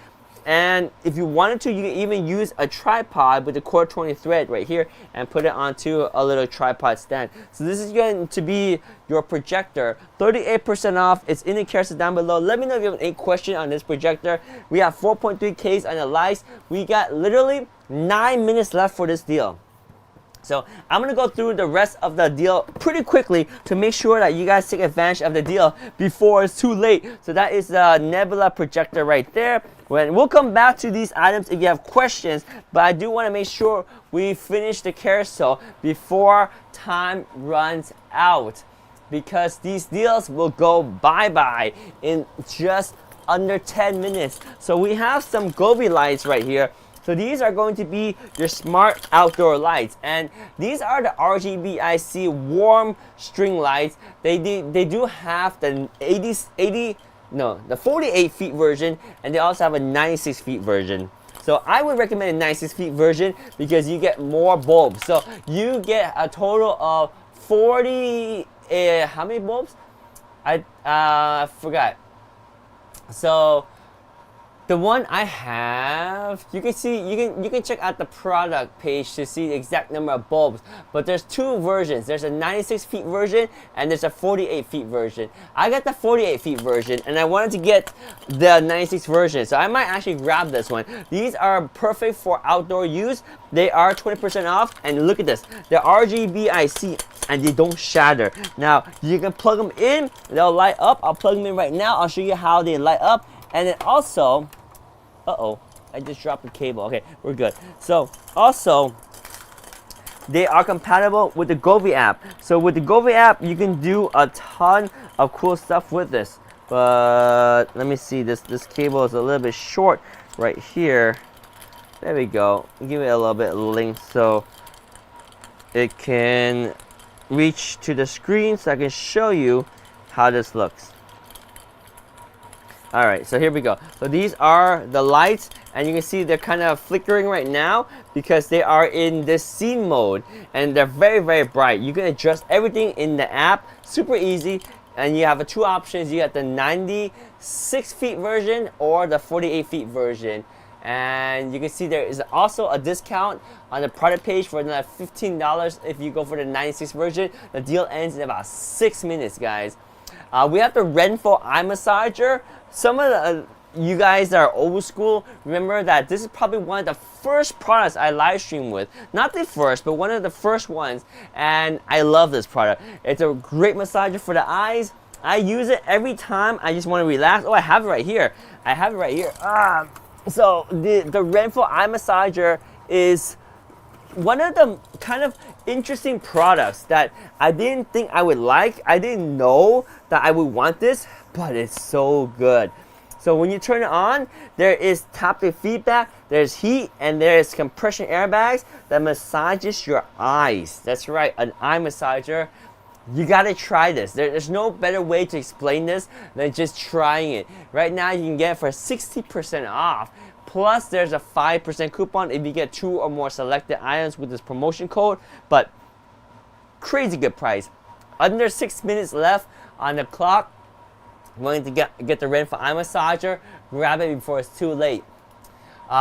And if you wanted to, you can even use a tripod with the Core 20 thread right here and put it onto a little tripod stand. So this is going to be your projector. 38% off. It's in the carousel down below. Let me know if you have any question on this projector. We have 4.3Ks on the lights. We got literally 9 minutes left for this deal. So I'm going to go through the rest of the deal pretty quickly to make sure that you guys take advantage of the deal before it's too late. So that is the Nebula projector right there. We'll come back to these items if you have questions, but I do want to make sure we finish the carousel before time runs out, because these deals will go bye-bye in just under 10 minutes. So we have some Govee lights right here. So these are going to be your smart outdoor lights, and these are the RGBIC warm string lights. They do have the 48 feet version, and they also have a 96 feet version. So I would recommend a 96 feet version because you get more bulbs. So you get a total of 40. How many bulbs? I forgot. So the one I have, you can see, you can check out the product page to see the exact number of bulbs. But there's two versions. There's a 96 feet version and there's a 48 feet version. I got the 48 feet version and I wanted to get the 96 version, so I might actually grab this one. These are perfect for outdoor use. They are 20% off, and look at this. They're RGBIC and they don't shatter. Now you can plug them in, they'll light up. I'll plug them in right now. I'll show you how they light up. And then also, I just dropped the cable. Okay, we're good. So also, they are compatible with the Govee app. So with the Govee app, you can do a ton of cool stuff with this. But let me see, this cable is a little bit short right here. There we go. Give it a little bit of length so it can reach to the screen, so I can show you how this looks. Alright, so here we go. So these are the lights, and you can see they're kind of flickering right now because they are in this scene mode, and they're very, very bright. You can adjust everything in the app, super easy, and you have two options. You got the 96 feet version or the 48 feet version. And you can see there is also a discount on the product page for another $15 if you go for the 96 version. The deal ends in about 6 minutes, guys. We have the Renpho eye massager. Some of you guys that are old school remember that this is probably one of the first products I live stream with. Not the first, but one of the first ones. And I love this product. It's a great massager for the eyes. I use it every time I just want to relax. Oh, I have it right here. I have it right here. So the Renpho eye massager is one of the kind of interesting products that I didn't think I would like. I didn't know that I would want this, but it's so good. So when you turn it on, there is haptic feedback, there's heat, and there's compression airbags that massages your eyes. That's right, an eye massager. You gotta try this. There's no better way to explain this than just trying it. Right now you can get it for 60% off. Plus there's a 5% coupon if you get 2 or more selected items with this promotion code. But crazy good price. Under 6 minutes left on the clock. Wanting to get the Renpho eye massager, grab it before it's too late.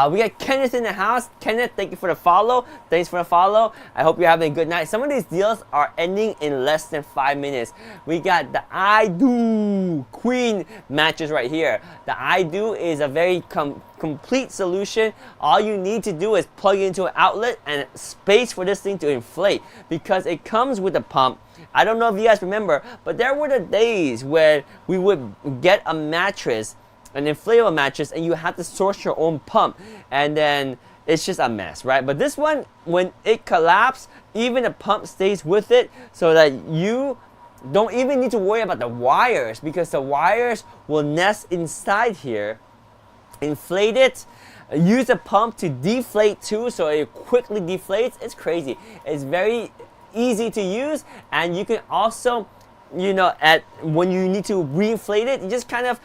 We got Kenneth in the house. Kenneth, thank you for the follow. Thanks for the follow. I hope you're having a good night. Some of these deals are ending in less than 5 minutes. We got the I Do Queen matches right here. The I Do is a very complete solution. All you need to do is plug it into an outlet and space for this thing to inflate, because it comes with a pump. I don't know if you guys remember, but there were the days where we would get a mattress, an inflatable mattress, and you have to source your own pump, and then it's just a mess, right? But this one, when it collapses, even the pump stays with it, so that you don't even need to worry about the wires, because the wires will nest inside here. Inflate it, use the pump to deflate too, so it quickly deflates. It's crazy. It's very easy to use, and you can also, you know, when you need to reinflate it, you just kind of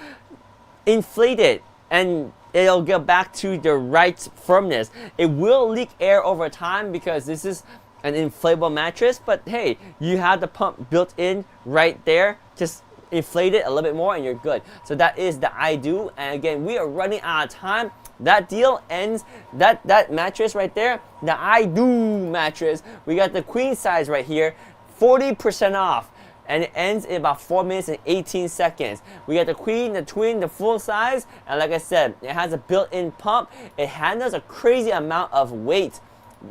inflate it and it'll get back to the right firmness. It will leak air over time because this is an inflatable mattress, but hey, you have the pump built in right there. Just inflate it a little bit more and you're good. So that is the I Do. And again, we are running out of time. That deal ends, that mattress right there, the I Do mattress, we got the queen size right here, 40% off. And it ends in about 4 minutes and 18 seconds. We got the queen, the twin, the full size, and like I said, it has a built-in pump. It handles a crazy amount of weight.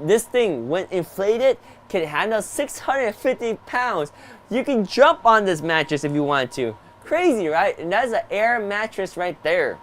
This thing, when inflated, can handle 650 pounds. You can jump on this mattress if you want to. Crazy, right? And that's an air mattress right there.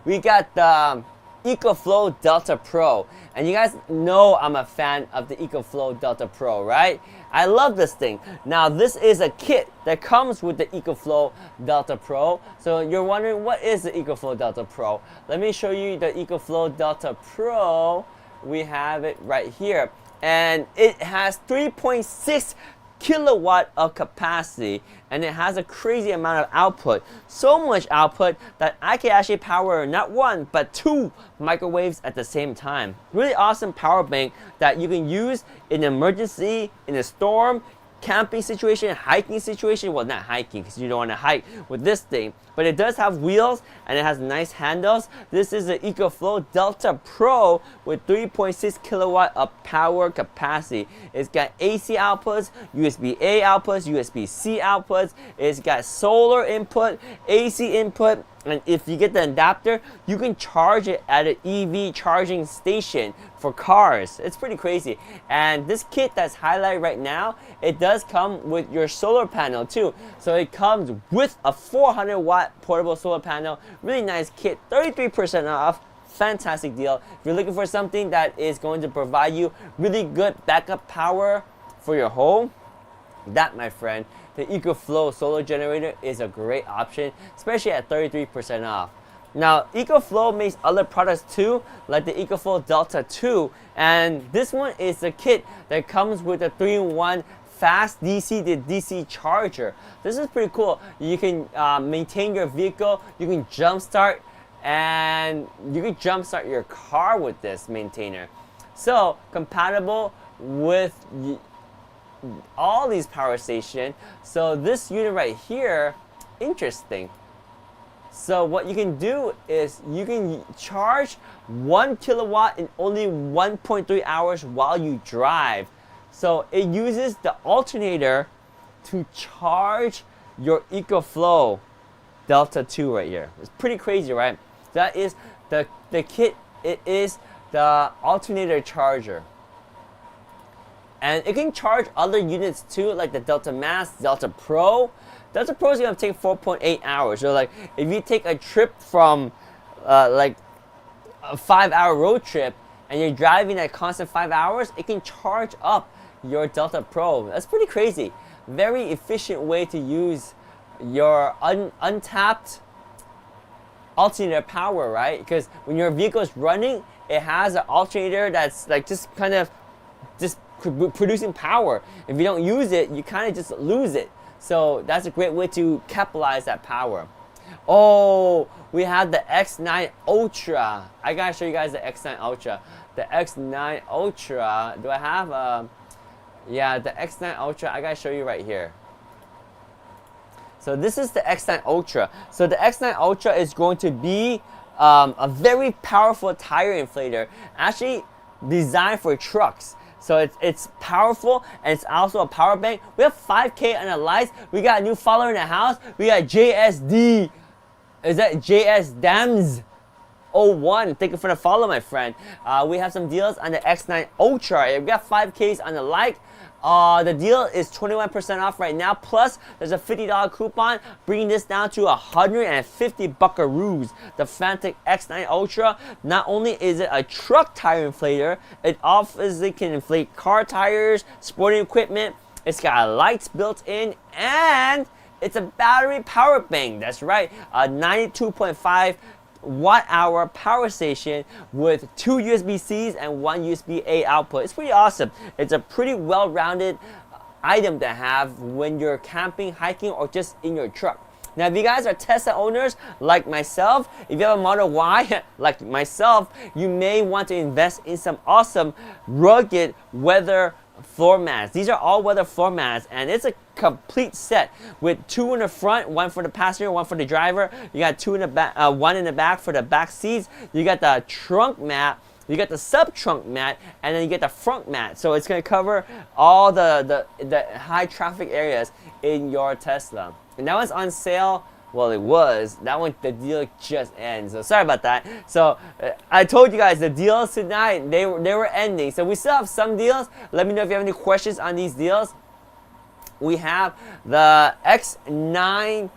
We got the EcoFlow Delta Pro, and you guys know I'm a fan of the EcoFlow Delta Pro, right? I love this thing. Now this is a kit that comes with the EcoFlow Delta Pro. So you're wondering, what is the EcoFlow Delta Pro? Let me show you the EcoFlow Delta Pro. We have it right here, and it has 3.6 kilowatt of capacity, and it has a crazy amount of output. So much output that I can actually power not one but 2 microwaves at the same time. Really awesome power bank that you can use in an emergency, in a storm, camping situation, hiking situation. Well, not hiking because you don't want to hike with this thing, but it does have wheels and it has nice handles. This is the EcoFlow Delta Pro with 3.6 kilowatt of power capacity. It's got AC outputs, USB-A outputs, USB-C outputs. It's got solar input, AC input, and if you get the adapter, you can charge it at an EV charging station for cars. It's pretty crazy. And this kit that's highlighted right now, it does come with your solar panel too. So it comes with a 400 watt portable solar panel. Really nice kit, 33% off. Fantastic deal. If you're looking for something that is going to provide you really good backup power for your home, that, my friend, the EcoFlow solar generator is a great option, especially at 33% off. Now, EcoFlow makes other products too, like the EcoFlow Delta 2, and this one is the kit that comes with a 3-in-1 fast DC to DC charger. This is pretty cool. You can maintain your vehicle, you can jumpstart, and you can jumpstart your car with this maintainer. So, compatible with all these power stations. So this unit right here, interesting. So what you can do is you can charge 1 kilowatt in only 1.3 hours while you drive. So it uses the alternator to charge your EcoFlow Delta 2 right here. It's pretty crazy, right? That is the kit. It is the alternator charger. And it can charge other units too, like the Delta Max, Delta Pro. Delta Pro is gonna take 4.8 hours. So like, if you take a trip from like a 5-hour road trip and you're driving at constant 5 hours, it can charge up your Delta Pro. That's pretty crazy. Very efficient way to use your untapped alternator power, right? Because when your vehicle is running, it has an alternator that's like just kind of just producing power. If you don't use it, you kind of just lose it. So that's a great way to capitalize that power. Oh, we have the X9 Ultra. I gotta show you guys the X9 Ultra. The X9 Ultra, do I have yeah, the X9 Ultra, I gotta show you right here. So this is the X9 Ultra. So the X9 Ultra is going to be a very powerful tire inflator, actually designed for trucks. So it's powerful, and it's also a power bank. We have 5K on the lights. We got a new follower in the house. We got JSD. Is that JS Dams? 01. Thank you for the follow, my friend. We have some deals on the X9 Ultra. We got 5Ks on the like. The deal is 21% off right now. Plus, there's a $50 coupon, bringing this down to 150 buckaroos. The Fanatec X9 Ultra. Not only is it a truck tire inflator, it obviously can inflate car tires, sporting equipment. It's got lights built in, and it's a battery power bank. That's right, a 92.5 watt-hour power station with 2 USB-Cs and 1 USB-A output. It's pretty awesome. It's a pretty well-rounded item to have when you're camping, hiking, or just in your truck. Now, if you guys are Tesla owners like myself, if you have a Model Y like myself, you may want to invest in some awesome rugged weather floor mats. These are all weather floor mats, and it's a complete set with 2 in the front, 1 for the passenger, 1 for the driver. You got 2 in the back, 1 in the back for the back seats. You got the trunk mat, you got the sub trunk mat, and then you get the front mat. So it's going to cover all the high traffic areas in your Tesla. And that one's on sale. Well, it was. That one, the deal just ends. So sorry about that. So I told you guys the deals tonight, they were ending. So we still have some deals. Let me know if you have any questions on these deals. We have the X9.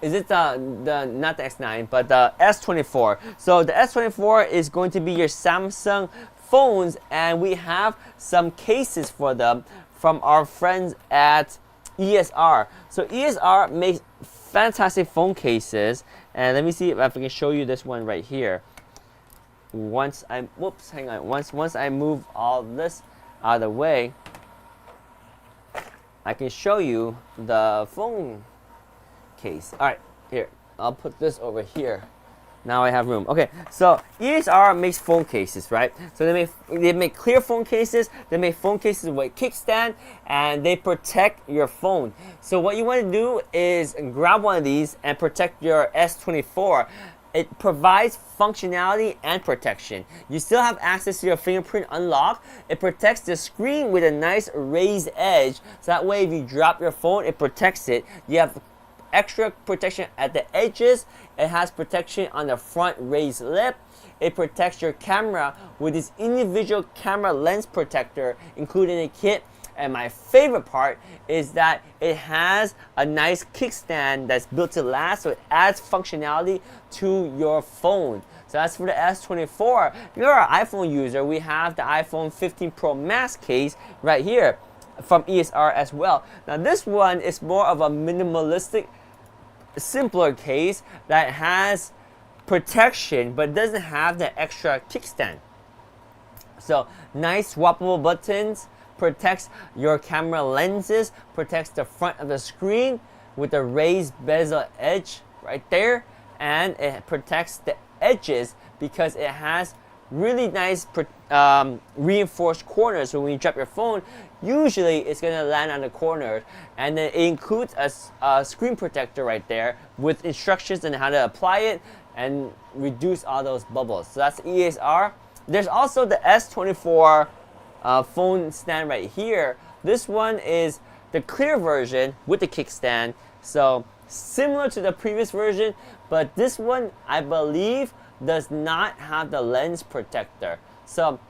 Is it the not the X9, but the S24? So the S24 is going to be your Samsung phones, and we have some cases for them from our friends at ESR. So ESR makes fantastic phone cases, and let me see if I can show you this one right here. Once I move all this out of the way, I can show you the phone case. All right, here, I'll put this over here. Now I have room. Okay, so ESR makes phone cases, right? So they make clear phone cases. They make phone cases with kickstand, and they protect your phone. So what you want to do is grab one of these and protect your S24. It provides functionality and protection. You still have access to your fingerprint unlock. It protects the screen with a nice raised edge, so that way if you drop your phone, it protects it. You have extra protection at the edges. It has protection on the front raised lip. It protects your camera with this individual camera lens protector included in the kit. And my favorite part is that it has a nice kickstand that's built to last, so it adds functionality to your phone. So that's for the S24. If you're an iPhone user, we have the iPhone 15 Pro Max case right here from ESR as well. Now this one is more of a minimalistic, simpler case that has protection but doesn't have the extra kickstand. So nice swappable buttons, protects your camera lenses, protects the front of the screen with the raised bezel edge right there, and it protects the edges because it has really nice reinforced corners. So when you drop your phone, usually it's going to land on the corner, and then it includes a screen protector right there with instructions on how to apply it and reduce all those bubbles. So that's ESR. There's also the S24 phone stand right here. This one is the clear version with the kickstand, so similar to the previous version, but this one I believe does not have the lens protector. So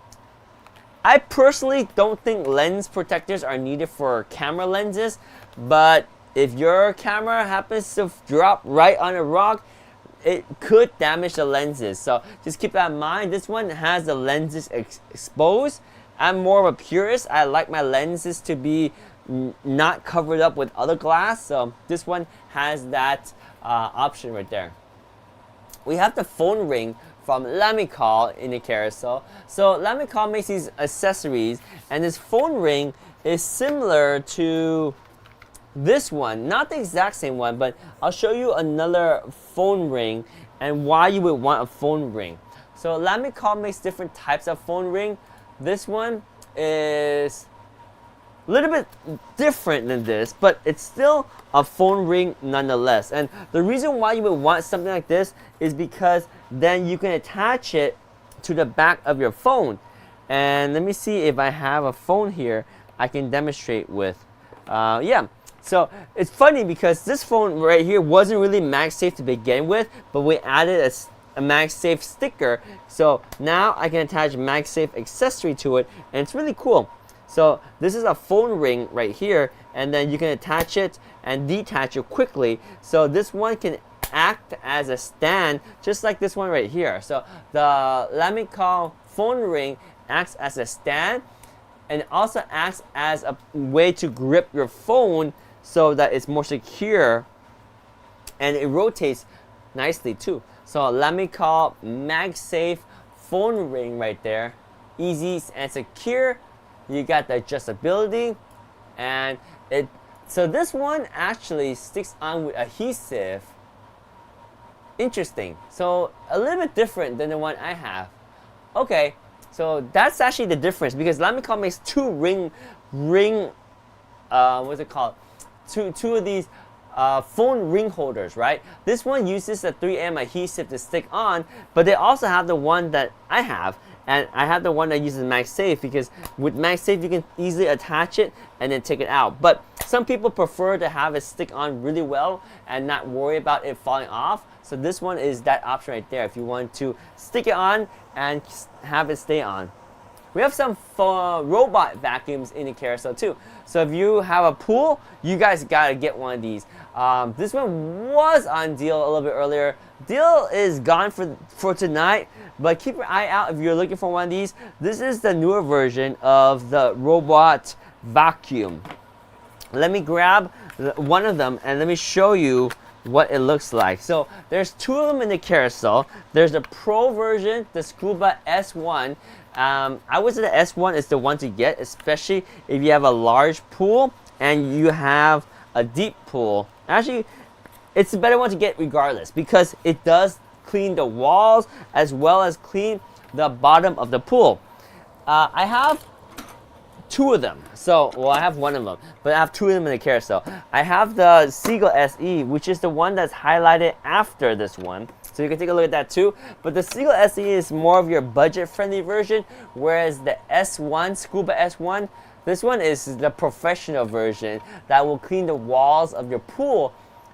I personally don't think lens protectors are needed for camera lenses, but if your camera happens to drop right on a rock, it could damage the lenses. So just keep that in mind. This one has the lenses exposed. I'm more of a purist. I like my lenses to be not covered up with other glass, so this one has that option right there. We have the phone ring from Lamicall in the carousel. So Lamicall makes these accessories, and this phone ring is similar to this one. Not the exact same one, but I'll show you another phone ring and why you would want a phone ring. So Lamicall makes different types of phone ring. This one is a little bit different than this, but it's still a phone ring nonetheless. And the reason why you would want something like this is because then you can attach it to the back of your phone. And let me see if I have a phone here I can demonstrate with. Yeah, so it's funny because this phone right here wasn't really MagSafe to begin with, but we added a MagSafe sticker. So now I can attach a MagSafe accessory to it, and it's really cool. So this is a phone ring right here, and then you can attach it and detach it quickly. So this one can act as a stand, just like this one right here. So the Lamicall phone ring acts as a stand, and it also acts as a way to grip your phone so that it's more secure, and it rotates nicely too. So Lamicall MagSafe phone ring right there, easy and secure. You got the adjustability, and so this one actually sticks on with adhesive. Interesting. So a little bit different than the one I have. Okay, so that's actually the difference, because Lamicall makes two what's it called? Two of these phone ring holders, right? This one uses the 3M adhesive to stick on, but they also have the one that I have. And I have the one that uses MagSafe, because with MagSafe you can easily attach it and then take it out. But some people prefer to have it stick on really well and not worry about it falling off. So this one is that option right there if you want to stick it on and have it stay on. We have some robot vacuums in the carousel too. So if you have a pool, you guys gotta get one of these. This one was on deal a little bit earlier. Deal is gone for tonight, but keep your eye out if you're looking for one of these. This is the newer version of the robot vacuum. Let me grab one of them and let me show you what it looks like. So there's two of them in the carousel. There's the Pro version, the Scooba S1. I would say the S1 is the one to get, especially if you have a large pool and you have a deep pool. Actually, it's a better one to get regardless, because it does clean the walls as well as clean the bottom of the pool. I have two of them. So, well, I have one of them, but I have two of them in the carousel. I have the Seagull SE, which is the one that's highlighted after this one. So you can take a look at that too. But the Seagull SE is more of your budget-friendly version, whereas the S1, Scuba S1, this one is the professional version that will clean the walls of your pool.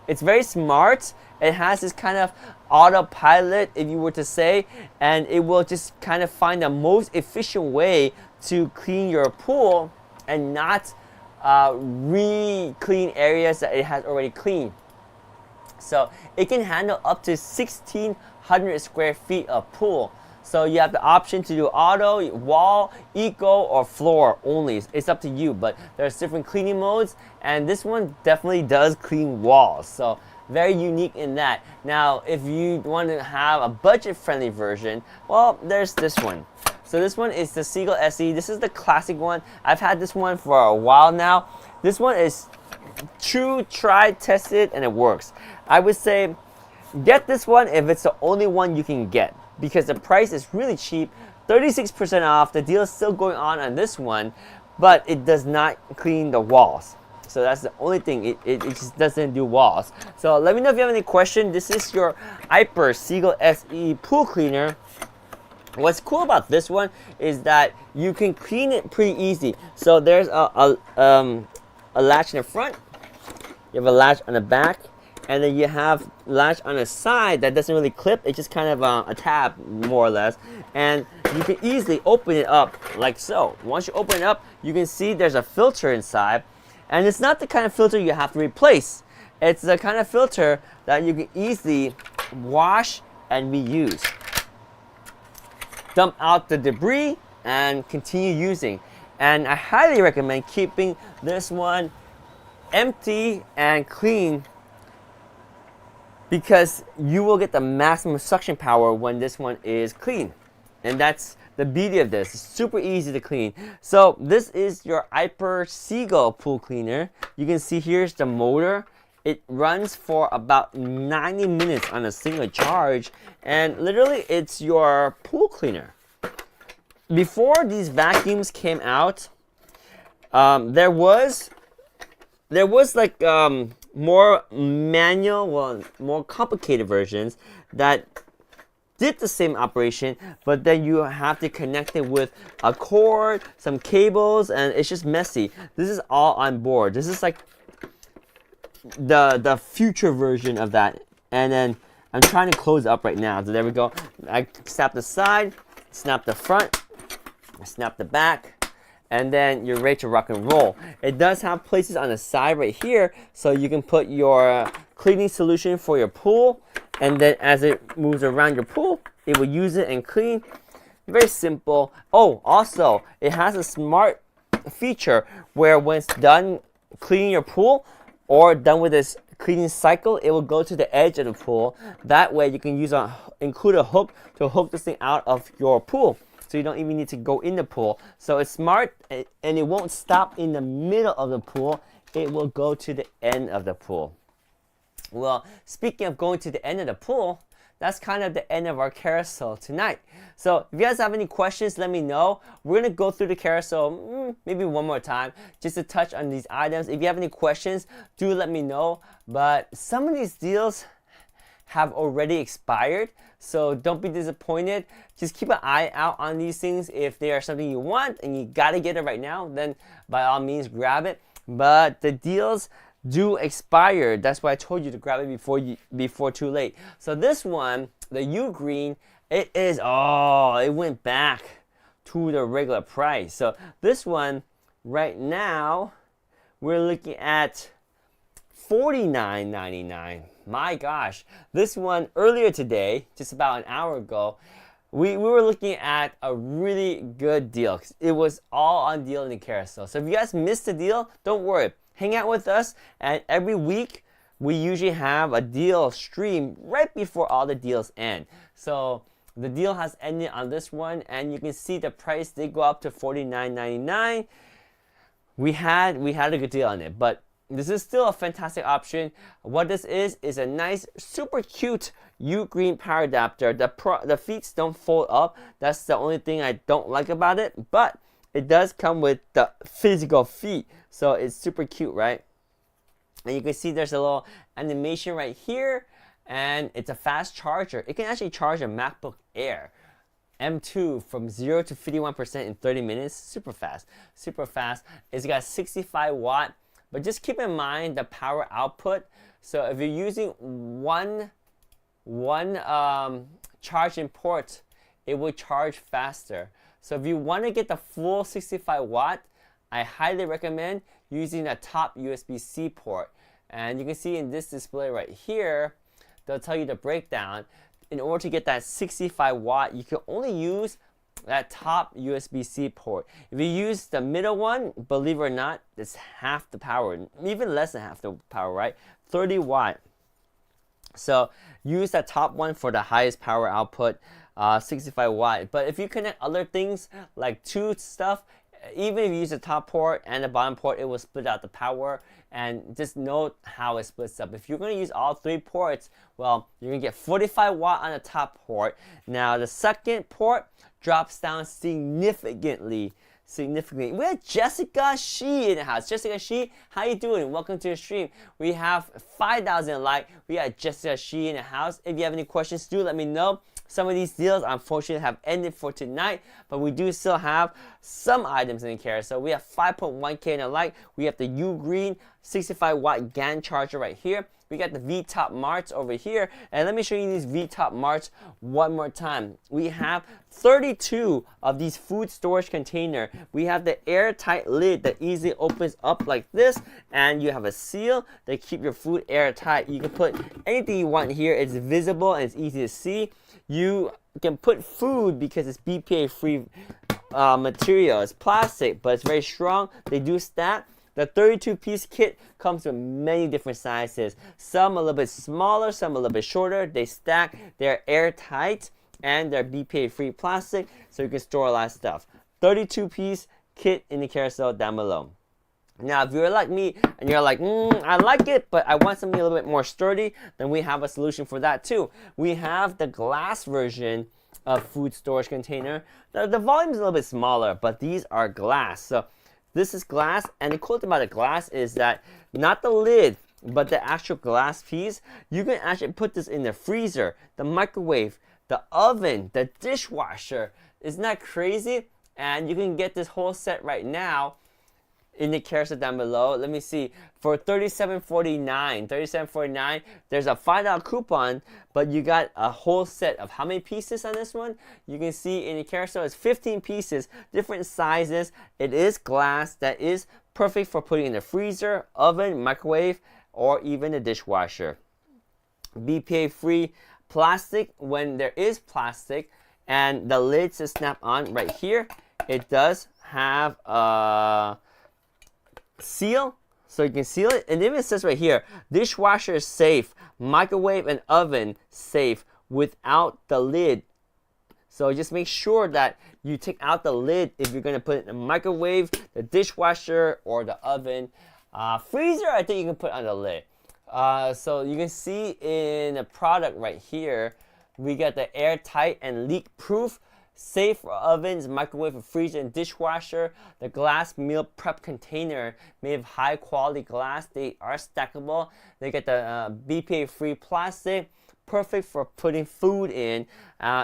It's very smart. It has this kind of autopilot, if you were to say, and it will just kind of find the most efficient way to clean your pool and not re-clean areas that it has already cleaned. So it can handle up to 1,600 square feet of pool. So you have the option to do auto, wall, eco, or floor only. It's up to you, but there's different cleaning modes, and this one definitely does clean walls. So very unique in that. Now, if you want to have a budget-friendly version, well, there's this one. So this one is the Seagull SE. This is the classic one. I've had this one for a while now. This one is true, tried, tested, and it works. I would say get this one if it's the only one you can get, because the price is really cheap, 36% off. The deal is still going on this one, but it does not clean the walls. So that's the only thing, it just doesn't do walls. So let me know if you have any questions. This is your Aiper Seagull SE pool cleaner. What's cool about this one is that you can clean it pretty easy. So there's a latch in the front, you have a latch on the back, and then you have latch on the side that doesn't really clip. It's just kind of a tab, more or less, and you can easily open it up like so. Once you open it up, you can see there's a filter inside, and it's not the kind of filter you have to replace. It's the kind of filter that you can easily wash and reuse. Dump out the debris and continue using. And I highly recommend keeping this one empty and clean, because you will get the maximum suction power when this one is clean. And that's the beauty of this. It's super easy to clean. So this is your Aiper Seagull pool cleaner. You can see here's the motor. It runs for about 90 minutes on a single charge, and literally it's your pool cleaner. Before these vacuums came out, There was like more manual, well, more complicated versions that did the same operation, but then you have to connect it with a cord, some cables, and it's just messy. This is all on board. This is like the future version of that. And then I'm trying to close it up right now. So there we go. I snap the side, snap the front, snap the back, and then you're ready to rock and roll. It does have places on the side right here, so you can put your cleaning solution for your pool, and then as it moves around your pool, it will use it and clean. Very simple. Oh, also, it has a smart feature where when it's done cleaning your pool or done with this cleaning cycle, it will go to the edge of the pool. That way you can include a hook to hook this thing out of your pool, so you don't even need to go in the pool. So it's smart, and it won't stop in the middle of the pool. It will go to the end of the pool. Well, speaking of going to the end of the pool, that's kind of the end of our carousel tonight. So if you guys have any questions, let me know. We're going to go through the carousel maybe one more time just to touch on these items. If you have any questions, do let me know. But some of these deals have already expired, so don't be disappointed. Just keep an eye out on these things. If they are something you want and you got to get it right now, then by all means grab it. But the deals do expire. That's why I told you to grab it before too late. So this one, the Ugreen, it went back to the regular price. So this one right now we're looking at $49.99. My gosh, this one earlier today, just about an hour ago, we were looking at a really good deal. It was all on deal in the carousel. So if you guys missed the deal, don't worry. Hang out with us, and every week we usually have a deal stream right before all the deals end. So the deal has ended on this one, and you can see the price did go up to $49.99. We had a good deal on it, but this is still a fantastic option. What this is a nice, super cute Ugreen power adapter. The feet don't fold up. That's the only thing I don't like about it, but it does come with the physical feet, so it's super cute, right? And you can see there's a little animation right here, and it's a fast charger. It can actually charge a MacBook Air M2 from 0 to 51% in 30 minutes. Super fast, super fast. It's got 65 watt, but just keep in mind the power output. So if you're using one charging port, it will charge faster. So if you want to get the full 65 watt, I highly recommend using a top USB-C port. And you can see in this display right here, they'll tell you the breakdown. In order to get that 65 watt, you can only use that top USB-C port. If you use the middle one, believe it or not, it's half the power, even less than half the power, right? 30 watt. So use that top one for the highest power output. 65 watt. But if you connect other things like two stuff, even if you use the top port and the bottom port, it will split out the power. And just note how it splits up. If you're going to use all three ports, well, you're going to get 45 watt on the top port. Now the second port drops down significantly. We have Jessica Shi in the house. Jessica Shi, how you doing? Welcome to the stream. We have 5,000 likes. We got Jessica Shi in the house. If you have any questions, do let me know. Some of these deals, unfortunately, have ended for tonight, but we do still have some items in the carousel. We have 5.1K in the like. We have the Ugreen 65 watt GAN charger right here. We got the V-Top Marts over here. And let me show you these V-Top Marts one more time. We have 32 of these food storage container. We have the airtight lid that easily opens up like this. And you have a seal that keep your food airtight. You can put anything you want here. It's visible and it's easy to see. You can put food because it's BPA-free material. It's plastic, but it's very strong. They do stack. The 32-piece kit comes with many different sizes. Some a little bit smaller, some a little bit shorter. They stack, they're airtight, and they're BPA-free plastic, so you can store a lot of stuff. 32-piece kit in the carousel down below. Now, if you're like me and you're like, I like it, but I want something a little bit more sturdy, then we have a solution for that too. We have the glass version of food storage container. The volume is a little bit smaller, but these are glass. So This is glass, and the cool thing about the glass is that not the lid, but the actual glass piece, you can actually put this in the freezer, the microwave, the oven, the dishwasher. Isn't that crazy? And you can get this whole set right now in the carousel down below. Let me see. For $37.49, there's a $5 coupon, but you got a whole set of how many pieces on this one? You can see in the carousel it's 15 pieces, different sizes. It is glass that is perfect for putting in the freezer, oven, microwave, or even the dishwasher. BPA-free plastic when there is plastic, and the lid to snap on right here. It does have a seal, so you can seal it, and even it says right here, dishwasher is safe, microwave and oven safe without the lid. So just make sure that you take out the lid if you're going to put it in the microwave, the dishwasher, or the oven. Freezer, I think you can put on the lid. So you can see in the product right here, we got the airtight and leak-proof, safe for ovens, microwave, freezer, and dishwasher. The glass meal prep container made of high-quality glass. They are stackable. They get the BPA-free plastic, perfect for putting food in.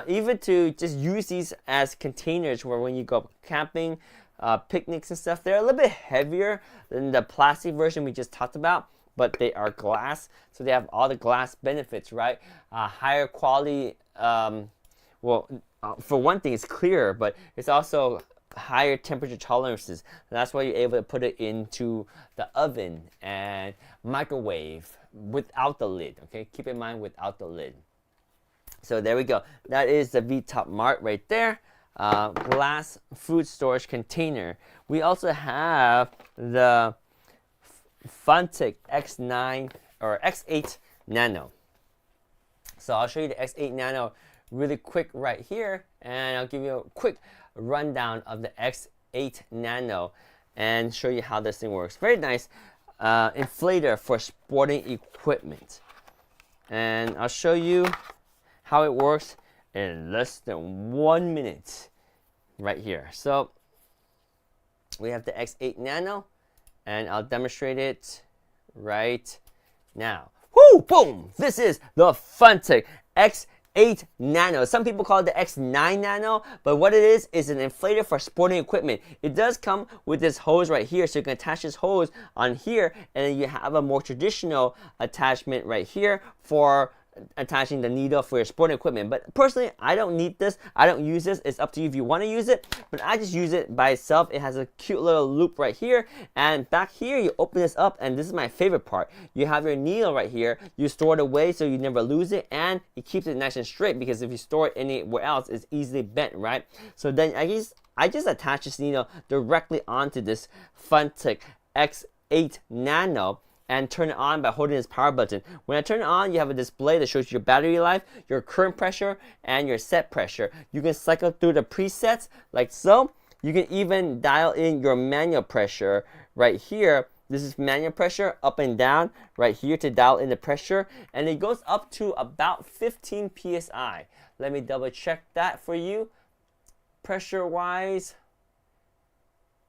Even to just use these as containers where when you go camping, picnics and stuff, they're a little bit heavier than the plastic version we just talked about, but they are glass, so they have all the glass benefits, right? Higher quality, for one thing, it's clearer, but it's also higher temperature tolerances. And that's why you're able to put it into the oven and microwave without the lid, okay? Keep in mind, without the lid. So there we go. That is the VTop Mart right there. Glass food storage container. We also have the Funtech X9 or X8 Nano. So I'll show you the X8 Nano really quick right here, and I'll give you a quick rundown of the X8 Nano and show you how this thing works. Very nice inflator for sporting equipment, and I'll show you how it works in less than 1 minute right here. So we have the X8 Nano, and I'll demonstrate it right now. Woo! Boom! This is the Funtech X8 Nano. Some people call it the X9 Nano, but what it is an inflator for sporting equipment. It does come with this hose right here, so you can attach this hose on here, and then you have a more traditional attachment right here for attaching the needle for your sporting equipment. But personally, I don't need this. I don't use this. It's up to you if you want to use it, but I just use it by itself. It has a cute little loop right here, and back here you open this up, and this is my favorite part. You have your needle right here. You store it away so you never lose it, and it keeps it nice and straight, because if you store it anywhere else, it's easily bent, right? So then I just attach this needle directly onto this Funtech X8 Nano and turn it on by holding this power button. When I turn it on, you have a display that shows your battery life, your current pressure, and your set pressure. You can cycle through the presets like so. You can even dial in your manual pressure right here. This is manual pressure, up and down right here to dial in the pressure, and it goes up to about 15 psi. Let me double check that for you. Pressure wise,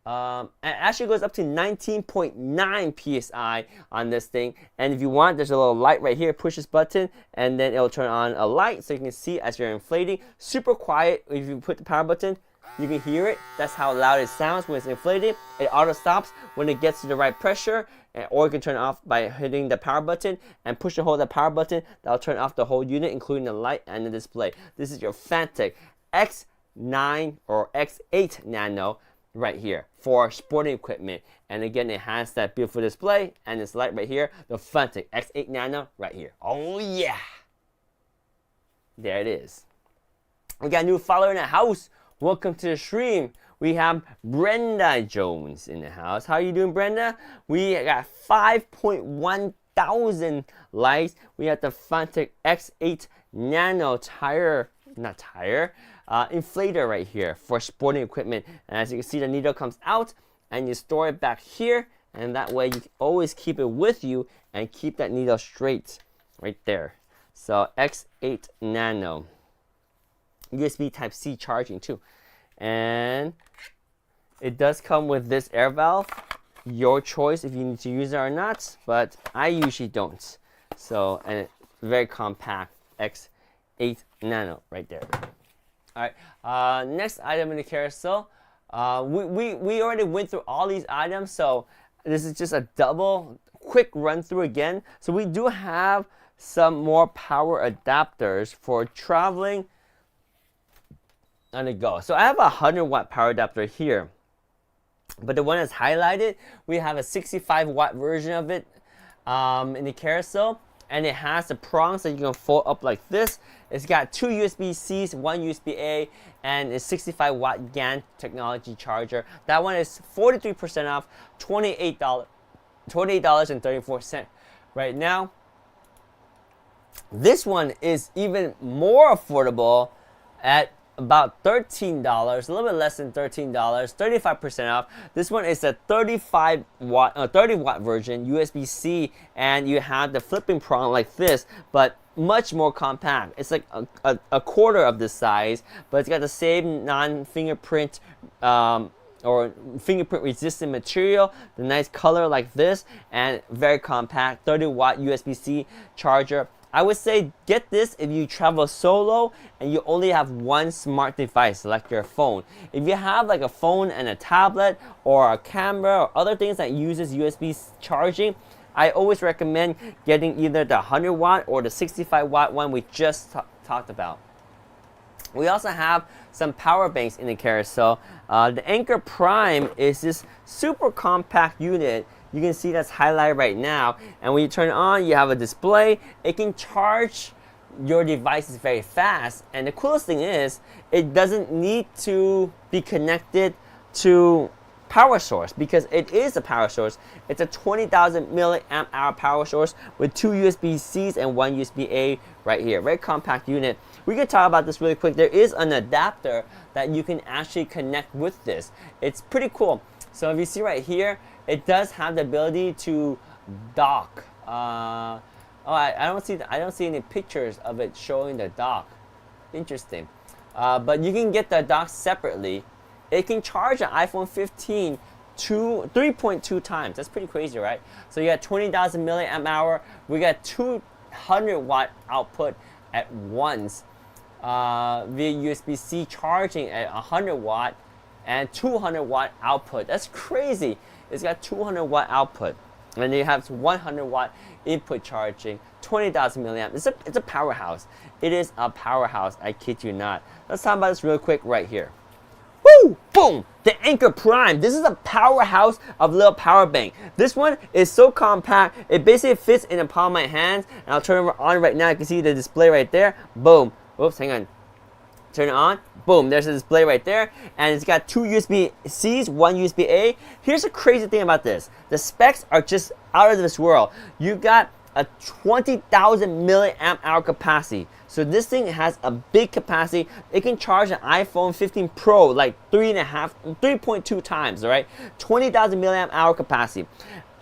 it actually goes up to 19.9 psi on this thing. And if you want, there's a little light right here. Push this button, and then it'll turn on a light so you can see as you're inflating. Super quiet. If you put the power button, you can hear it. That's how loud it sounds when it's inflating. It auto stops when it gets to the right pressure, or you can turn it off by hitting the power button and push and hold the power button. That'll turn off the whole unit, including the light and the display. This is your Funtech X9 or X8 Nano right here for sporting equipment. And again, it has that beautiful display and this light right here, the Funtech X8 Nano right here. Oh yeah, there it is. We got a new follower in the house. Welcome to the stream. We have Brenda Jones in the house. How are you doing, Brenda? We got 5.1 thousand likes. We have the Funtech X8 Nano inflator right here for sporting equipment. And as you can see, the needle comes out and you store it back here, and that way you can always keep it with you and keep that needle straight right there. So X8 Nano, USB Type-C charging too. And It does come with this air valve. Your choice if you need to use it or not, but I usually don't. So, and it's very compact, X8 Nano right there. All right, next item in the carousel. We already went through all these items, so this is just a double quick run through again. So we do have some more power adapters for traveling on the go. So I have a 100-watt power adapter here, but the one that's highlighted, we have a 65-watt version of it in the carousel, and it has the prongs that you can fold up like this. It's got 2 USB-Cs, 1 USB-A, and a 65-watt GaN technology charger. That one is 43% off, $28.34 right now. This one is even more affordable at about $13, a little bit less than $13, 35% off. This one is a 30-watt version, USB-C, and you have the flipping prong like this, but much more compact. It's like a quarter of this size, but it's got the same non-fingerprint or fingerprint resistant material, the nice color like this, and very compact, 30-watt USB-C charger. I would say get this if you travel solo and you only have one smart device, like your phone. If you have like a phone and a tablet or a camera or other things that uses USB charging, I always recommend getting either the 100-watt or the 65-watt one we just talked about. We also have some power banks in the carousel. The Anker Prime is this super compact unit. You can see that's highlighted right now, and when you turn it on, you have a display. It can charge your devices very fast, and the coolest thing is it doesn't need to be connected to power source because it is a power source. It's a 20,000 milliamp hour power source with 2 USB-Cs and 1 USB-A right here. Very compact unit. We can talk about this really quick. There is an adapter that you can actually connect with this. It's pretty cool. So if you see right here, it does have the ability to dock. I don't see any pictures of it showing the dock. Interesting. But you can get the dock separately. It can charge an iPhone 15 3.2 times. That's pretty crazy, right? So you got 20,000 milliamp hour. We got 200-watt output at once via USB-C charging at 100-watt and 200-watt output. That's crazy. It's got 200-watt output, and you have 100-watt input charging, 20,000 milliamp. It's a powerhouse. It is a powerhouse. I kid you not. Let's talk about this real quick right here. Woo! Boom! The Anker Prime. This is a powerhouse of little power bank. This one is so compact. It basically fits in the palm of my hands. And I'll turn it on right now. You can see the display right there. Boom. Oops, hang on. Turn it on. Boom, there's a display right there, and it's got 2 USB-Cs, 1 USB-A. Here's the crazy thing about this. The specs are just out of this world. You got a 20,000 milliamp hour capacity. So this thing has a big capacity. It can charge an iPhone 15 Pro like 3.2 times, all right? 20,000 milliamp hour capacity.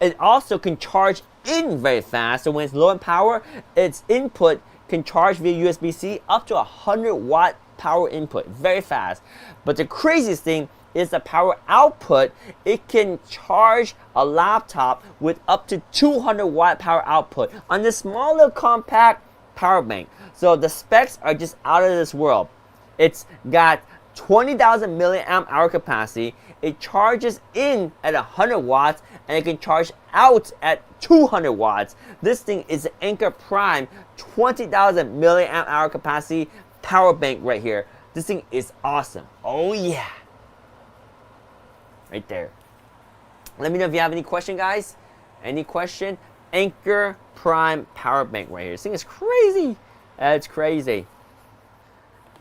It also can charge in very fast. So when it's low in power, its input can charge via USB-C up to 100-watt power input, very fast. But the craziest thing is the power output. It can charge a laptop with up to 200-watt power output on this small little compact power bank. So the specs are just out of this world. It's got 20,000 milliamp hour capacity. It charges in at 100 watts, and it can charge out at 200 watts. This thing is the Anker Prime 20,000 milliamp hour capacity power bank right here. This thing is awesome. Oh yeah. Right there. Let me know if you have any question, guys. Any question? Anker Prime power bank right here. This thing is crazy. It's crazy.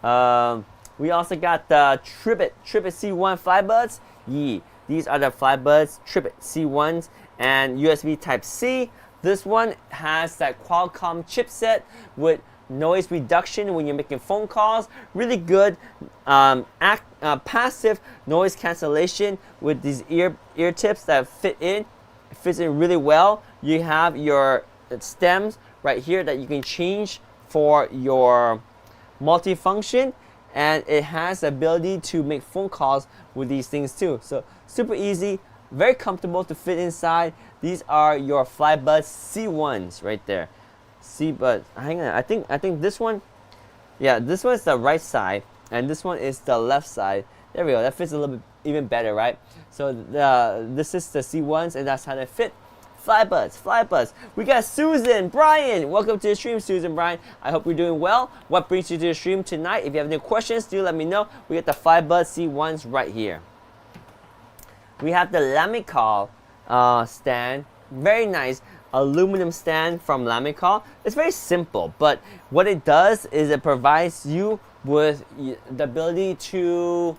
We also got the Tribit C1 FlyBuds. Yeah, these are the FlyBuds Tribit C1s and USB Type-C. This one has that Qualcomm chipset with noise reduction when you're making phone calls. Really good passive noise cancellation with these ear tips that fit in. It fits in really well. You have your stems right here that you can change for your multifunction. and it has the ability to make phone calls with these things too. So super easy, very comfortable to fit inside. These are your FlyBuds C1s right there. But hang on, I think this one, yeah, this one is the right side, and this one is the left side. There we go. That fits a little bit even better, right? So this is the C1s, and that's how they fit. FlyBuds. We got Susan, Brian. Welcome to the stream, Susan, Brian. I hope you're doing well. What brings you to the stream tonight? If you have any questions, do let me know. We got the FlyBuds C1s right here. We have the Lamicall stand. Very nice aluminum stand from Lamicall. It's very simple, but what it does is it provides you with the ability to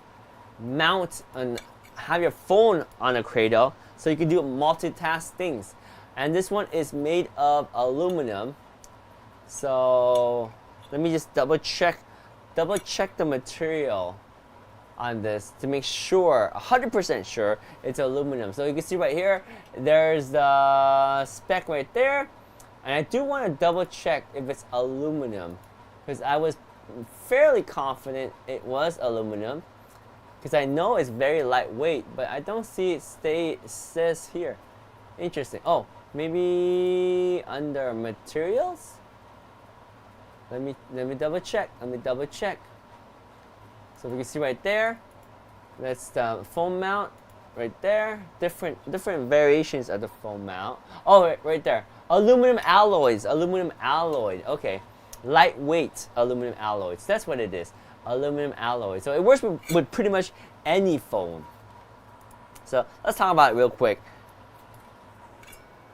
mount and have your phone on a cradle, so you can do multitask things. And this one is made of aluminum. So let me just double check the material on this to make sure, 100% sure, it's aluminum. So you can see right here, there's the spec right there. And I do want to double check if it's aluminum, because I was fairly confident it was aluminum, because I know it's very lightweight, but I don't see it says here. Interesting. Oh, maybe under materials? Let me double check. So we can see right there, that's the phone mount right there. Different variations of the phone mount. Oh, right there. Aluminum alloys. Okay. Lightweight aluminum alloys. That's what it is. Aluminum alloy. So it works with pretty much any phone. So let's talk about it real quick.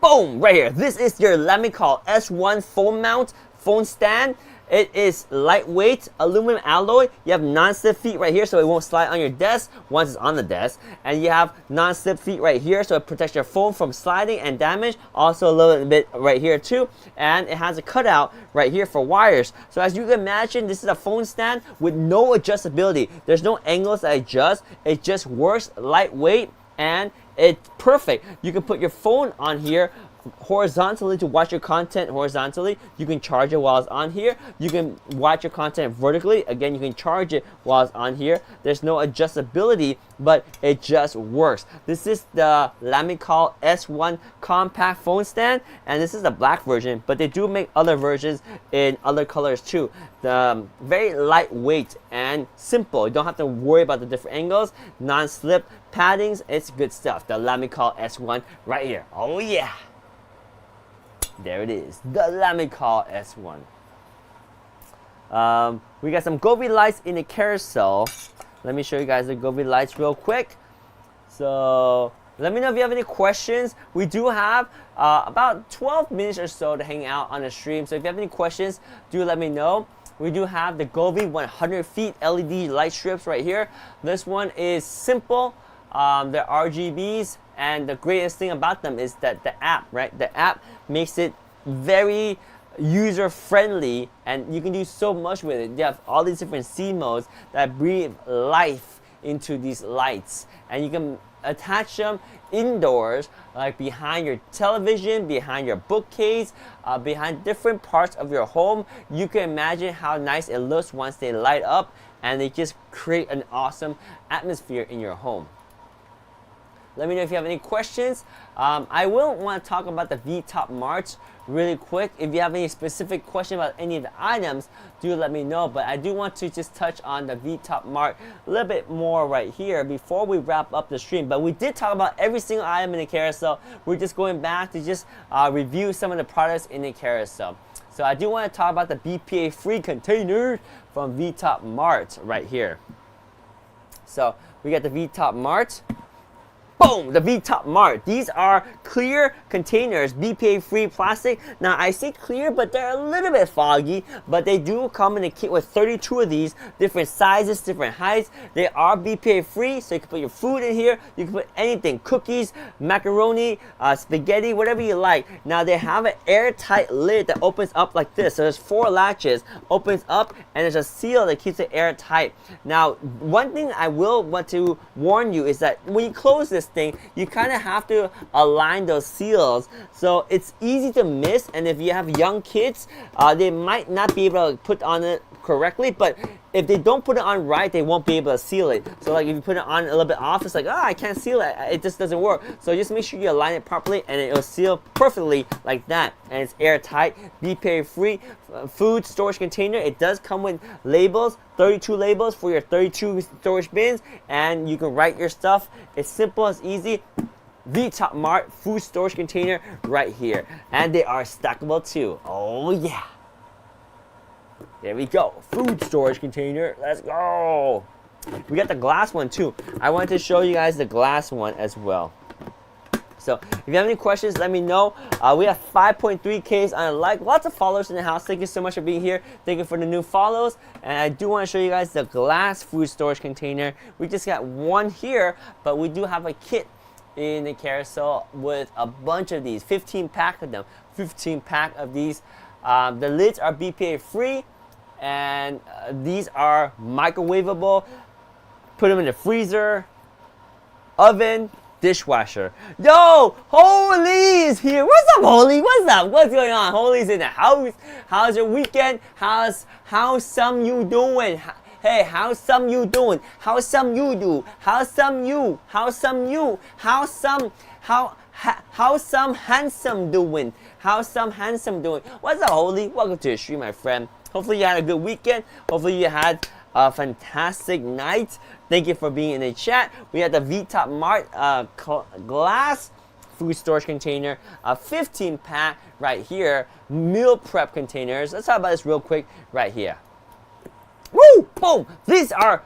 Boom! Right here. This is your Lamicall S1 phone mount, phone stand. It is lightweight aluminum alloy. You have non-slip feet right here, so it won't slide on your desk once it's on the desk. And you have non-slip feet right here, so it protects your phone from sliding and damage. Also a little bit right here too. And it has a cutout right here for wires. So as you can imagine, this is a phone stand with no adjustability. There's no angles that adjust. It just works lightweight, and it's perfect. You can put your phone on here horizontally to watch your content horizontally. You can charge it while it's on here. You can watch your content vertically. Again, you can charge it while it's on here. There's no adjustability, but it just works. This is the Lamicall S1 compact phone stand, and this is the black version, but they do make other versions in other colors too. Very lightweight and simple. You don't have to worry about the different angles, non-slip paddings. It's good stuff. The Lamicall S1 right here. Oh yeah. There it is, the Lamicall S1. We got some Govee lights in the carousel. Let me show you guys the Govee lights real quick. So let me know if you have any questions. We do have about 12 minutes or so to hang out on the stream. So if you have any questions, do let me know. We do have the Govee 100 feet LED light strips right here. This one is simple. They're RGBs, and the greatest thing about them is that the app, right? The app makes it very user friendly, and you can do so much with it. You have all these different scene modes that breathe life into these lights, and you can attach them indoors, like behind your television, behind your bookcase, behind different parts of your home. You can imagine how nice it looks once they light up, and they just create an awesome atmosphere in your home. Let me know if you have any questions. I will want to talk about the VTop Marts really quick. If you have any specific question about any of the items, do let me know. But I do want to just touch on the VTop Mart a little bit more right here before we wrap up the stream. But we did talk about every single item in the carousel. We're just going back to just review some of the products in the carousel. So I do want to talk about the BPA-free containers from VTop Mart right here. So we got the VTop Mart. Boom! The VTop Mart. These are clear containers, BPA-free plastic. Now I say clear, but they're a little bit foggy. But they do come in a kit with 32 of these, different sizes, different heights. They are BPA-free, so you can put your food in here. You can put anything, cookies, macaroni, spaghetti, whatever you like. Now they have an airtight lid that opens up like this. So there's 4 latches, opens up, and there's a seal that keeps it airtight. Now, one thing I will want to warn you is that when you close this thing, you kind of have to align those seals, so it's easy to miss. And if you have young kids, they might not be able to put correctly, but if they don't put it on right, they won't be able to seal it. So like if you put it on a little bit off, it's like, oh, I can't seal it. It just doesn't work. So just make sure you align it properly and it'll seal perfectly like that. And it's airtight, BPA free, food storage container. It does come with labels, 32 labels for your 32 storage bins, and you can write your stuff. It's simple, it's easy. VTop Mart food storage container right here. And they are stackable too. Oh yeah. There we go. Food storage container. Let's go. We got the glass one too. I wanted to show you guys the glass one as well. So if you have any questions, let me know. We have 5.3Ks on a like. Lots of followers in the house. Thank you so much for being here. Thank you for the new follows. And I do want to show you guys the glass food storage container. We just got one here, but we do have a kit in the carousel with a bunch of these. 15 pack of them. 15 pack of these. The lids are BPA free. And these are microwavable. Put them in the freezer, oven, dishwasher. Yo, Holy is here. What's up, Holy? What's up? What's going on? Holy's in the house. How's your weekend? How's some you doing? Hey, how's some you doing? How's some you do? How's some you? How's some you? How's some handsome doing? How's some handsome doing? What's up, Holy? Welcome to the stream, my friend. Hopefully you had a good weekend. Hopefully you had a fantastic night. Thank you for being in the chat. We had the VTop Mart glass food storage container, a 15 pack right here, meal prep containers. Let's talk about this real quick right here. Woo! Boom! These are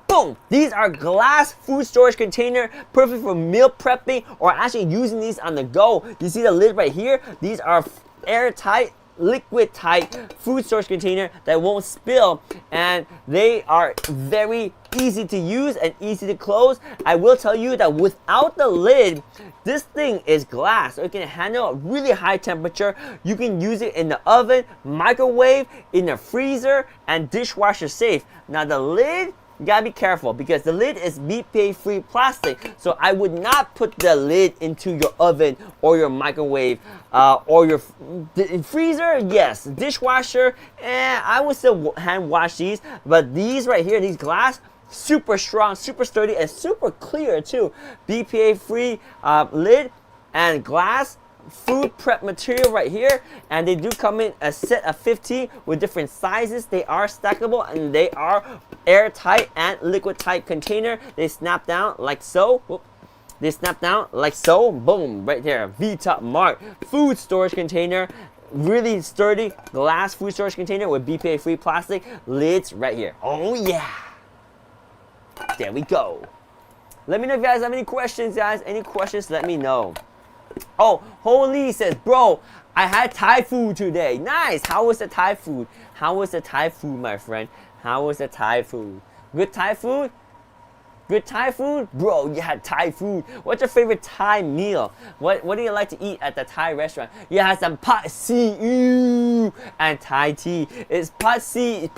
boom! These are glass food storage container, perfect for meal prepping or actually using these on the go. You see the lid right here? These are airtight, liquid tight food storage container that won't spill, and they are very easy to use and easy to close. I will tell you that without the lid, this thing is glass, so it can handle a really high temperature. You can use it in the oven, microwave, in the freezer, and dishwasher safe. Now the lid, you gotta be careful because the lid is BPA free plastic, so I would not put the lid into your oven or your microwave or your freezer. Yes, dishwasher, I would still hand wash these, but these right here, these glass, super strong, super sturdy, and super clear too. BPA free lid and glass food prep material right here, and they do come in a set of 15 with different sizes. They are stackable and they are airtight and liquid tight container. They snap down like so. Whoop. They snap down like so. Boom, right there. VTop Mart food storage container, really sturdy glass food storage container with BPA free plastic lids right here. Oh yeah, there we go. Let me know if you guys have any questions, guys. Any questions, let me know. Oh, Holy says, bro, I had Thai food today. Nice. How was the Thai food? How was the Thai food, my friend? How was the Thai food? Good Thai food? Good Thai food? Bro, you had Thai food. What's your favorite Thai meal? What do you like to eat at the Thai restaurant? You had some pad see ew and Thai tea. It's pad see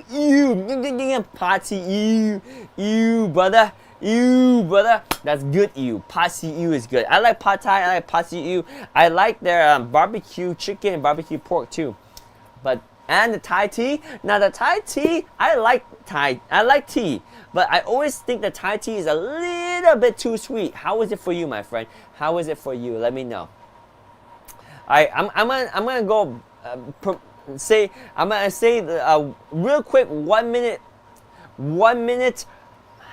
ew. Pad see ew, brother. Ew, brother. That's good ew. Pad see ew is good. I like pad thai. I like pad see ew. I like their barbecue chicken and barbecue pork too. And the Thai tea. Now the Thai tea, I like tea, but I always think the Thai tea is a little bit too sweet. How is it for you, my friend? How is it for you? Let me know. I'm gonna go say real quick 1 minute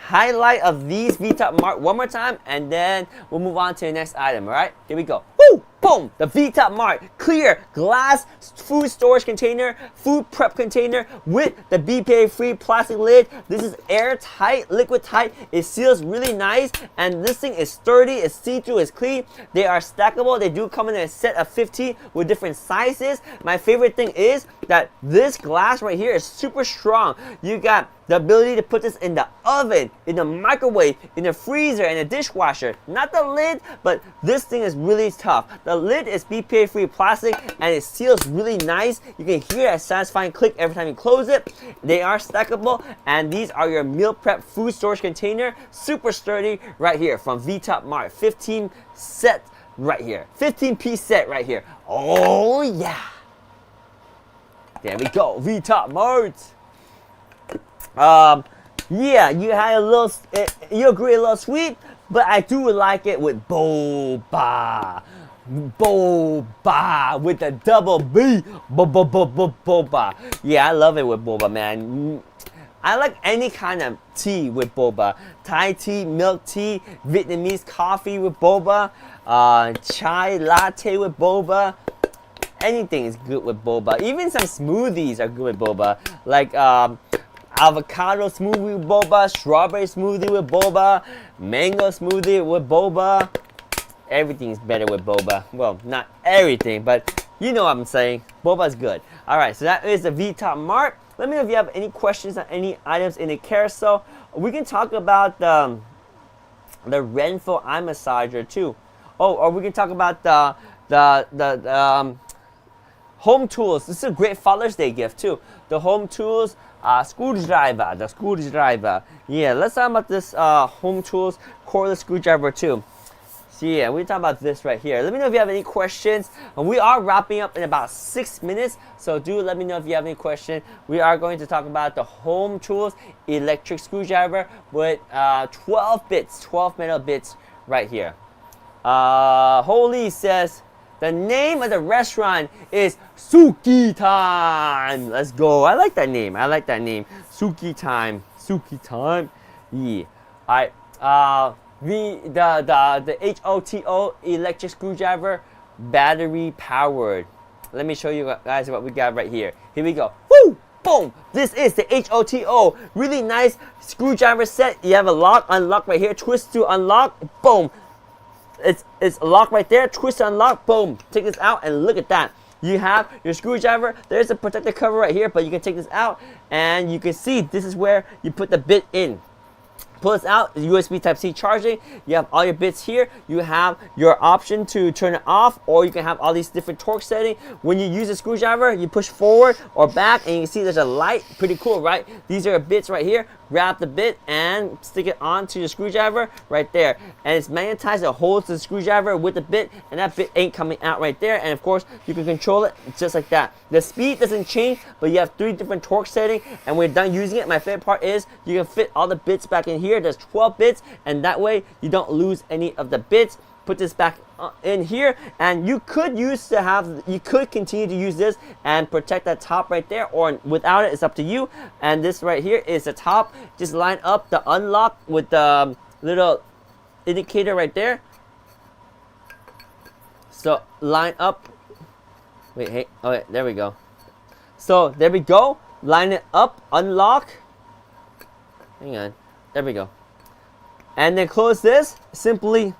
highlight of these VTop Mart one more time, and then we'll move on to the next item. All right, here we go. Woo! Boom! The VTop Mart clear glass food storage container, food prep container with the BPA free plastic lid. This is airtight, liquid tight. It seals really nice, and this thing is sturdy, it's see-through, it's clean. They are stackable. They do come in a set of 15 with different sizes. My favorite thing is that this glass right here is super strong. You got the ability to put this in the oven, in the microwave, in the freezer, in the dishwasher. Not the lid, but this thing is really tough. The lid is BPA free plastic and it seals really nice. You can hear that satisfying click every time you close it. They are stackable, and these are your meal prep food storage container. Super sturdy right here from VTop Mart. 15 set right here. 15-piece set right here. Oh yeah. There we go. V-Top Mart. Yeah, you had a little. You agree a little sweet, but I do like it with boba. Boba with the double B. Boba. Yeah, I love it with boba, man. I like any kind of tea with boba. Thai tea, milk tea, Vietnamese coffee with boba, chai latte with boba. Anything is good with boba. Even some smoothies are good with boba. Like avocado smoothie with boba, strawberry smoothie with boba, mango smoothie with boba. Everything's better with boba. Well, not everything, but you know what I'm saying. Boba's good. Alright, so that is the V-Top Mart. Let me know if you have any questions on any items in the carousel. We can talk about the Renpho eye massager too. Oh, or we can talk about the home tools. This is a great Father's Day gift too. The home tools, screwdriver, the screwdriver. Yeah, let's talk about this home tools cordless screwdriver too. So yeah, we're talking about this right here. Let me know if you have any questions. We are wrapping up in about 6 minutes, so do let me know if you have any questions. We are going to talk about the home tools electric screwdriver with 12 bits, 12 metal bits right here. Holy says, the name of the restaurant is Suki Time. Let's go. I like that name. I like that name. Suki Time. Suki Time. Yeah. All right. The HOTO electric screwdriver, battery powered. Let me show you guys what we got right here. Here we go. Woo! Boom! This is the HOTO. Really nice screwdriver set. You have a lock, unlock right here. Twist to unlock. Boom! It's locked right there. Twist to unlock. Boom! Take this out and look at that. You have your screwdriver. There's a protective cover right here, but you can take this out and you can see this is where you put the bit in. Pull this out, USB Type-C charging. You have all your bits here. You have your option to turn it off, or you can have all these different torque settings. When you use a screwdriver, you push forward or back, and you can see there's a light. Pretty cool, right? These are bits right here. Grab the bit and stick it onto your screwdriver right there. And it's magnetized. It holds the screwdriver with the bit, and that bit ain't coming out right there. And of course, you can control it just like that. The speed doesn't change, but you have 3 different torque settings. And when you're done using it, my favorite part is you can fit all the bits back in here. There's 12 bits, and that way you don't lose any of the bits. Put this back in here, and you could continue to use this and protect that top right there, or without it, it's up to you. And this right here is the top. Just line up the unlock with the little indicator right there. So line up. Wait, hey, okay, there we go. So there we go. Line it up, unlock. Hang on, there we go. And then close this. Simply.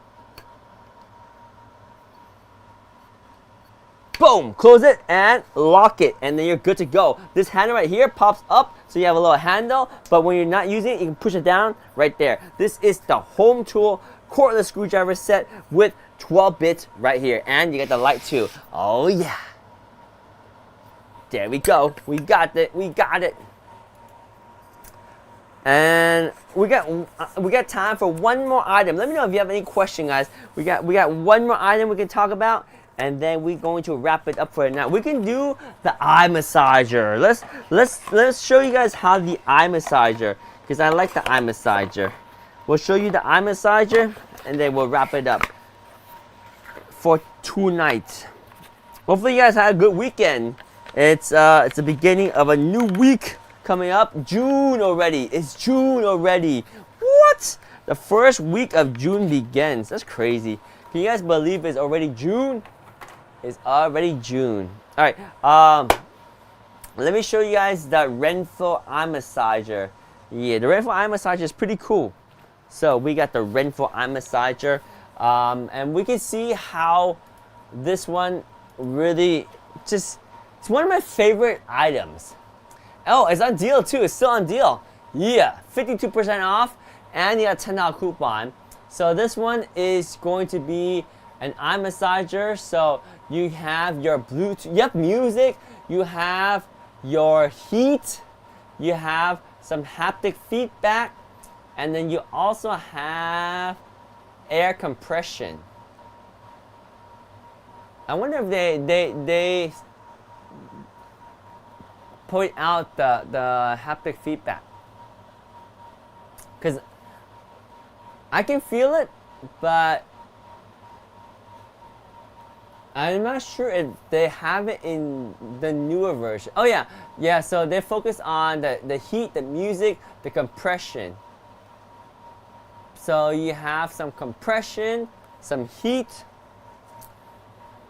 Boom! Close it and lock it, and then you're good to go. This handle right here pops up, so you have a little handle, but when you're not using it, you can push it down right there. This is the Home Tool cordless screwdriver set with 12 bits right here, and you get the light too. Oh yeah! There we go. We got it. We got it. And we got time for one more item. Let me know if you have any question, guys. We got one more item we can talk about, and then we're going to wrap it up for now. We can do the eye massager. Let's show you guys how the eye massager, because I like the eye massager. We'll show you the eye massager, and then we'll wrap it up for tonight. Hopefully you guys had a good weekend. It's the beginning of a new week coming up. June already. It's June already. What? The first week of June begins. That's crazy. Can you guys believe it's already June? It's already June. All right. Let me show you guys the Renpho eye massager. Yeah, the Renpho eye massager is pretty cool. So we got the Renpho eye massager, and we can see how this one really just. It's one of my favorite items. Oh, it's on deal too. It's still on deal. Yeah, 52% off, and you got a $10 coupon. So this one is going to be an eye massager. So you have your Bluetooth, you have music, you have your heat, you have some haptic feedback, and then you also have air compression. I wonder if point out the haptic feedback, because I can feel it, but I'm not sure if they have it in the newer version. Oh yeah, so they focus on the heat, the music, the compression. So you have some compression, some heat,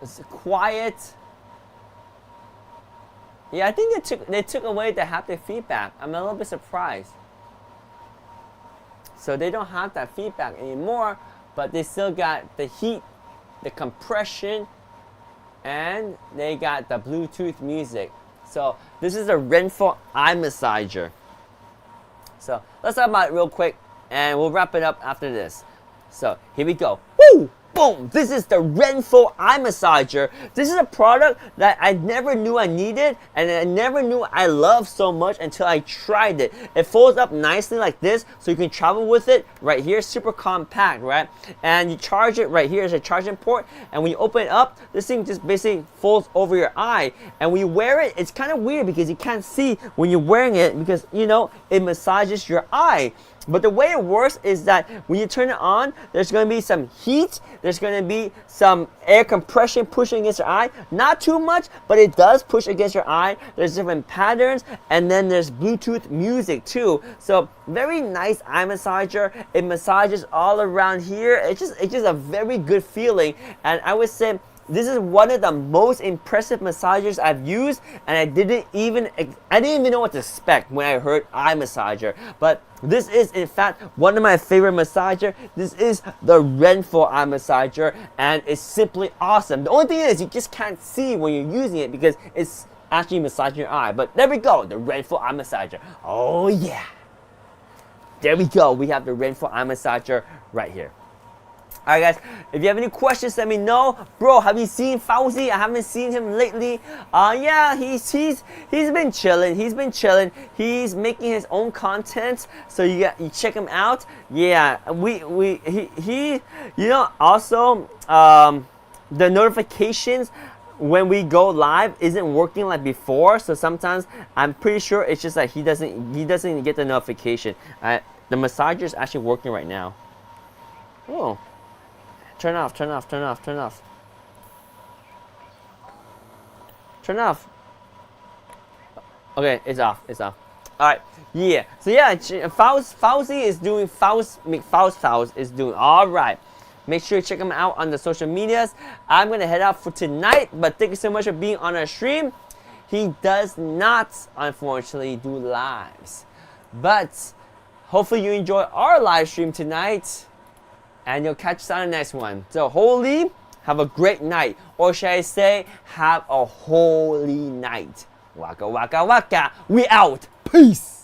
it's quiet. Yeah, I think they took away the haptic feedback. I'm a little bit surprised. So they don't have that feedback anymore, but they still got the heat, the compression, and they got the Bluetooth music. So this is a Renpho eye massager. So let's talk about it real quick, and we'll wrap it up after this. So here we go. Woo! Boom! This is the Renpho eye massager. This is a product that I never knew I needed, and I never knew I loved so much until I tried it. It folds up nicely like this, so you can travel with it right here. Super compact, right? And you charge it right here. There's a charging port, and when you open it up, this thing just basically folds over your eye. And when you wear it, it's kind of weird because you can't see when you're wearing it because, you know, it massages your eye. But the way it works is that when you turn it on, there's going to be some heat, there's going to be some air compression pushing against your eye. Not too much, but it does push against your eye. There's different patterns, and then there's Bluetooth music too. So very nice eye massager. It massages all around here. It's just a very good feeling, and I would say this is one of the most impressive massagers I've used, and I didn't even know what to expect when I heard eye massager. But this is in fact one of my favorite massager. This is the Renpho eye massager, and it's simply awesome. The only thing is you just can't see when you're using it because it's actually massaging your eye. But there we go, the Renpho eye massager. Oh yeah. There we go. We have the Renpho eye massager right here. Alright guys, if you have any questions, let me know. Bro, have you seen Fauzi? I haven't seen him lately. Yeah, he's been chilling. He's making his own content, so you check him out. Yeah, he you know, also the notifications when we go live isn't working like before, so sometimes I'm pretty sure it's just that he doesn't get the notification. The massager is actually working right now. Oh. Turn off. Turn off. Okay, it's off. Alright, yeah. So yeah, Fauzi is doing Faust is doing alright. Make sure you check him out on the social medias. I'm gonna head out for tonight, but thank you so much for being on our stream. He does not, unfortunately, do lives. But hopefully you enjoy our live stream tonight. And you'll catch us on the next one. So, holy, have a great night. Or should I say, have a holy night. Waka waka waka. We out. Peace.